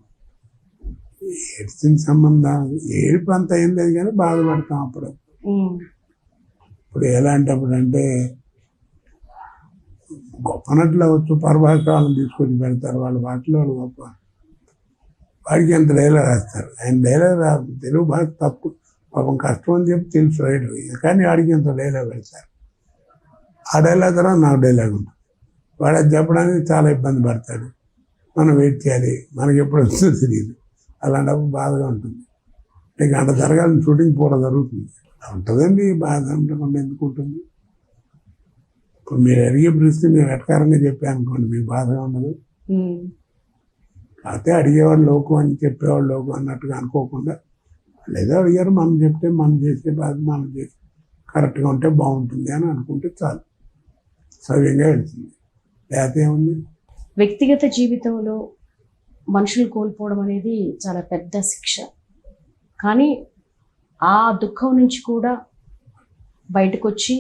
ఏడ్చిన సంబంధం ఏడుపు అంత ఏం లేదు కానీ బాధపడతాం అప్పుడు. ఇప్పుడు ఎలాంటప్పుడు అంటే గొప్ప నటులు అవచ్చు, పరభాషాలను తీసుకొని పెడతారు, వాళ్ళ వాటిలో వాళ్ళు గొప్ప. వాడికి ఎంత డైలాగ్ రాస్తారు, ఆయన డైలాగ్ తెలుగు భాష తప్పు పాపం కష్టం అని చెప్పి తెలుసు రైటర్, కానీ వాడికి ఎంత డైలాగ్ పెడతారు. ఆ డైలాగ్ తర్వాత నాకు డైలాగ్ ఉంటుంది. వాడు అది చెప్పడానికి చాలా ఇబ్బంది పడతాడు, మనం వెయిట్ చేయాలి, మనకి ఎప్పుడు వస్తుందో తెలియదు. అలాంటప్పుడు బాధగా ఉంటుంది. గంట జరగాలని షూటింగ్ పూట జరుగుతుంది ఉంటుందండి, బాధ ఉండకుండా ఎందుకు ఉంటుంది? ఇప్పుడు మీరు అడిగే ప్రశ్న నేను వెటకారంగా చెప్పాను అనుకోండి, మీకు బాధగా ఉండదు. కాకపోతే అడిగేవాడు లోకం అని చెప్పేవాడు లోకం అన్నట్టుగా అనుకోకుండా లేదో అడిగారు, మనం చెప్తే మనం చేసే బాధ మనం చేసి కరెక్ట్గా ఉంటే బాగుంటుంది అని అనుకుంటే చాలు, సవ్యంగా వెళ్తుంది. లేకపోతే ఏముంది? వ్యక్తిగత జీవితంలో మనుషులు కోల్పోవడం అనేది చాలా పెద్ద శిక్ష, కానీ ఆ దుఃఖం నుంచి కూడా బయటకు వచ్చి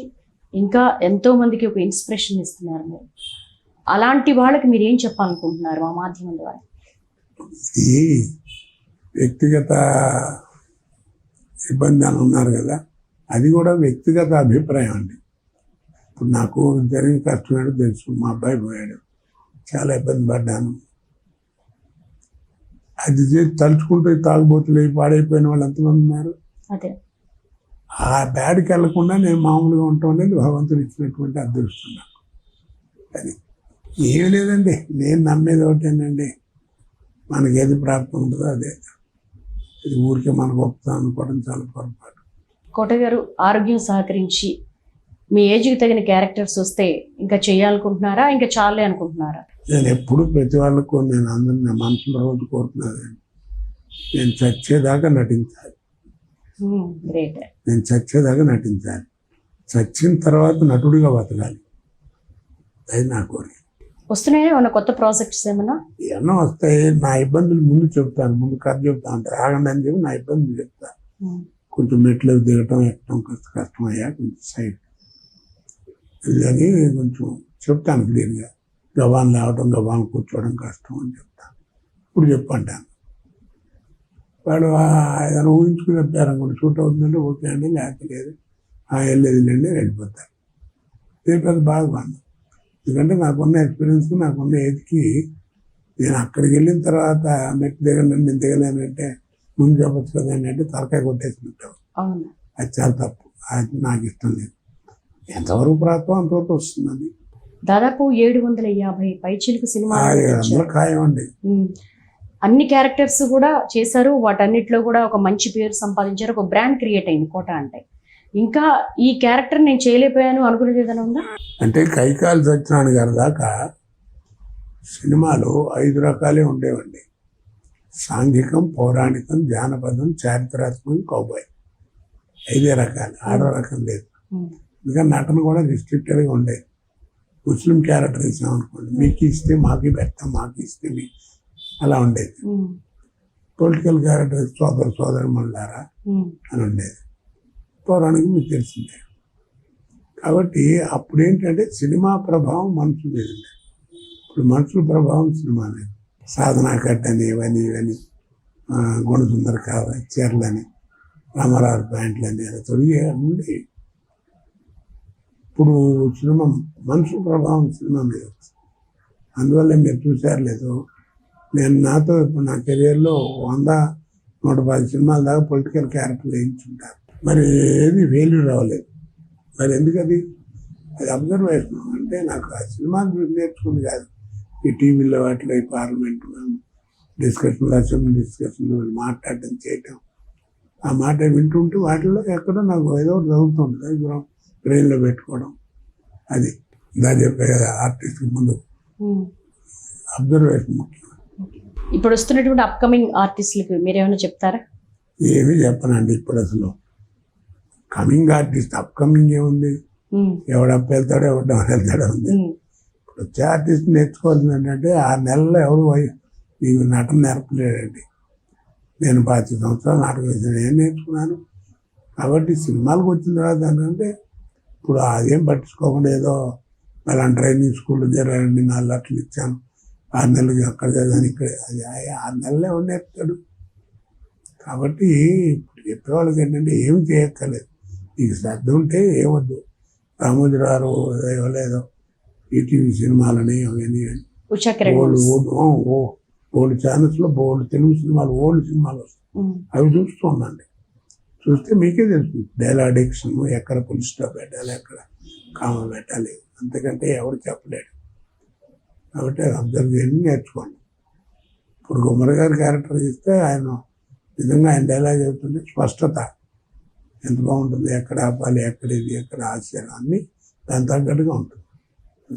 ఇంకా ఎంతో మందికి ఒక ఇన్స్పిరేషన్ ఇస్తున్నారు మీరు. అలాంటి వాళ్ళకి మీరు ఏం చెప్పాలనుకుంటున్నారు మా మాధ్యమం ద్వారా? ఈ వ్యక్తిగత ఇబ్బంది అని ఉన్నారు కదా, అది కూడా వ్యక్తిగత అభిప్రాయం అండి. ఇప్పుడు నాకు జరిగిన కష్టం ఏంటో తెలుసు. మా అబ్బాయి పోయాడు, చాలా ఇబ్బంది పడ్డాను. అది తలుచుకుంటూ తాగుబోతులు పాడైపోయిన వాళ్ళు ఎంతమంది ఉన్నారు. అదే ఆ బ్యాడ్కి వెళ్లకుండా నేను మామూలుగా ఉండటం అనేది భగవంతుడు ఇచ్చినటువంటి అదృష్టం నాకు. అది ఏమి లేదండి, నేను నమ్మేది ఒకటేనండి, మనకి ఏది ప్రాప్తం ఉంటుందో అదే. ఇది ఊరికే మన గొప్పతనం అనుకోవడం చాలా పొరపాటు. కోట గారు, ఆరోగ్యం సహకరించి మీ ఏజ్కి తగిన క్యారెక్టర్స్ వస్తే ఇంకా చేయాలనుకుంటున్నారా, ఇంకా చాలే అనుకుంటున్నారా? నేను ఎప్పుడు ప్రతి వాళ్ళకు నేను అందరినీ నా మనసులో రోజు కోరుకున్నాను, నేను చచ్చేదాకా నటించాలి. గ్రేట్. నేను చచ్చేదాకా నటించాలి, చచ్చిన తర్వాత నటుడిగా బతకాలి, అది నా కోరిక. వస్తున్నాయా ఏమన్నా కొత్త ప్రాజెక్ట్స్ ఏమన్నా? ఎన్నో వస్తాయి. నా ఇబ్బందులు ముందు చెప్తాను, ముందు కథ చెప్తా ఉంటాను, ఆగండి అని చెప్పి నా ఇబ్బందులు చెప్తాను. కొంచెం మెట్లు దిగటం ఎక్కడం కష్టం అయ్యా, కొంచెం సైడ్ అని కొంచెం చెప్తాను క్లియర్గా. గవాన్ లేవటం, గవాన్ కూర్చోవడం కష్టం అని చెప్తాను. ఇప్పుడు చెప్పంటాను. వాడు ఏదైనా ఊహించుకుని చెప్పారు అనుకోండి, షూట్ అవుతుందంటే ఓకే అండి, లేకపోతే లేదు వెళ్ళేదిలేండి వెళ్ళిపోతారు. ఇది పెద్ద బాగుంది, ఎందుకంటే నాకున్న ఎక్స్పీరియన్స్కి నాకున్న ఏజ్కి నేను అక్కడికి వెళ్ళిన తర్వాత మెట్టు దిగండి నేను దిగలేనంటే ముందు చెప్పచ్చు కదా అంటే తలకాయ కొట్టేసినట్టు. అది చాలా తప్పు, అది నాకు ఇష్టం లేదు. ఎంతవరకు ప్రాప్తం అంతవరకు వస్తుంది. దాదాపు 750 పైచిలుకు సినిమాలు ఖాయం అండి. అన్ని క్యారెక్టర్స్ కూడా చేశారు, వాటన్నిటిలో కూడా ఒక మంచి పేరు సంపాదించారు, ఒక బ్రాండ్ క్రియేట్ అయింది కోట అంటే. ఇంకా ఈ క్యారెక్టర్ నేను చేయలేకపోయాను అనుకునేది ఏదైనా ఉందా? అంటే కైకాలి సత్యనారాయణ గారి దాకా సినిమాలు 5 రకాలే ఉండేవండి: సాంఘికం, పౌరాణికం, జానపదం, చారిత్రాత్మకం, కౌబాయ్. 5 రకాలు, 6వ రకం లేదు. ఇంకా నటన కూడా రిస్ట్రిక్టెడ్గా ఉండేది. ముస్లిం క్యారెక్టర్ ఇచ్చాం అనుకోండి, మీకు ఇస్తే మాకు పెడతాం, మాకు ఇస్తే మీకు, అలా ఉండేది. పొలిటికల్ క్యారెక్టర్ సోదరు మళ్ళారా అని ఉండేది. పౌరాణికం మీకు తెలిసిందే. కాబట్టి అప్పుడు ఏంటంటే సినిమా ప్రభావం మనుషుల మీద ఉండేది. ఇప్పుడు మనుషుల ప్రభావం సినిమా లేదు. సాధనా కట్ అని ఇవన్నీ గుణసుందర చీరలని, రామారావు ప్యాంట్లని అలా తొలిగి ఉండి ఇప్పుడు సినిమా మనుషుల ప్రభావం సినిమా మీద వచ్చింది. అందువల్ల మీరు చూసారు లేదు, నేను నాతో ఇప్పుడు నా కెరియర్లో 100-110 సినిమాల దాకా పొలిటికల్ క్యారెక్టర్లు వేయించుంటారు. మరి ఏది వేల్యూ రావలేదు. మరి ఎందుకది? అది అబ్జర్వేషన్. అంటే నాకు ఆ సినిమాలు నేర్చుకుంది కాదు, ఈ టీవీలో వాటిలో ఈ పార్లమెంట్ డిస్కషన్లు, అసెంబ్లీ డిస్కషన్లు మాట్లాడడం చేయటం, ఆ మాట వింటుంటే వాటిల్లో ఎక్కడో నాకు ఏదో ఒకటి చదువుతుంటుంది, బ్రెయిన్లో పెట్టుకోవడం. అది ఇలా చెప్పే కదా, ఆర్టిస్ట్కి ముందు అబ్జర్వేషన్ ముఖ్యం. ఇప్పుడు వస్తున్నటువంటి అప్కమింగ్ ఆర్టిస్టులకు మీరేమైనా చెప్తారా? ఏమీ చెప్పనండి. ఇప్పుడు అసలు కమింగ్ ఆర్టిస్ట్ అప్కమింగ్ ఏముంది, ఎవడు అప్ వెళ్తాడో ఎవడు డౌన్ వెళ్తాడో ఉంది. ఇప్పుడు వచ్చే ఆర్టిస్ట్ నేర్చుకోవాల్సింది ఏంటంటే 6 నెలల్లో ఎవరు మీకు నటన నేర్పలేడండి. నేను 25 సంవత్సరాలు నాటకం వేసాను, ఏం నేర్చుకున్నాను. కాబట్టి సినిమాలకు వచ్చిన తర్వాత ఏంటంటే ఇప్పుడు అదేం పట్టించుకోకుండా ఏదో మళ్ళీ ట్రైనింగ్ స్కూల్ చేరాలండి, 4 లక్షలు ఇచ్చాను, 6 నెలలు అక్కడ చదివాను, ఇక్కడ అది 6 నెలలే ఉండేస్తాడు. కాబట్టి ఇప్పుడు చెప్పేవాళ్ళకి ఏంటంటే ఏమి చేయక్కర్లేదు, నీకు శ్రద్ధ ఉంటే ఏమొద్దు. రామోజీరావు లేదో ఈటీవీ సినిమాలని అవన్నీ ఉషా కిరణ్ ఓల్డ్ ఛానల్స్లో బోల్డ్ తెలుగు సినిమాలు, ఓల్డ్ సినిమాలు వస్తాయి, అవి చూస్తూ ఉండండి. చూస్తే మీకే తెలుసు డైలాగ్ డిక్షన్, ఎక్కడ ఫుల్ స్టాప్ పెట్టాలి, ఎక్కడ కామ పెట్టాలి, అంతకంటే ఎవరు చెప్పలేడు. కాబట్టి అది అబ్జర్వ్ చేయండి, నేర్చుకోండి. ఇప్పుడు గుమ్మడి గారి క్యారెక్టర్ ఇస్తే ఆయన నిజంగా ఆయన డైలాగ్ చెబుతుంటే స్పష్టత ఎంత బాగుంటుంది, ఎక్కడ ఆపాలి, ఎక్కడ ఇది, ఎక్కడ హాస్యం, అన్నీ దాని తగ్గట్టుగా ఉంటుంది.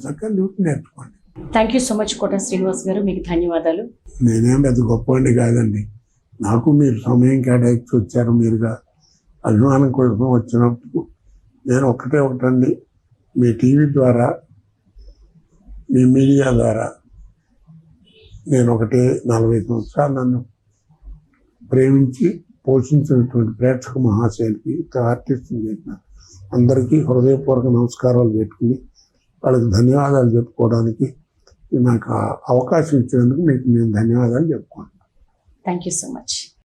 చక్కగా డ్యూటీ నేర్చుకోండి. థ్యాంక్ యూ సో మచ్ కోట శ్రీనివాస్ గారు, మీకు ధన్యవాదాలు. నేనేం పెద్ద గొప్పవాడిని కాదండి, నాకు మీరు సమయం కేటాయించి వచ్చారు. మీరుగా అభిమానం కోసం వచ్చినప్పుడు నేను ఒకటండి, మీ టీవీ ద్వారా, మీ మీడియా ద్వారా నేను 40 సంవత్సరాలు నన్ను ప్రేమించి పోషించినటువంటి ప్రేక్షక మహాశైలికి, ఆర్టిస్టులు చేసిన అందరికీ హృదయపూర్వక నమస్కారాలు పెట్టుకుని వాళ్ళకి ధన్యవాదాలు చెప్పుకోవడానికి నాకు అవకాశం ఇచ్చినందుకు మీకు నేను ధన్యవాదాలు చెప్పుకుంటాను. Thank you so much.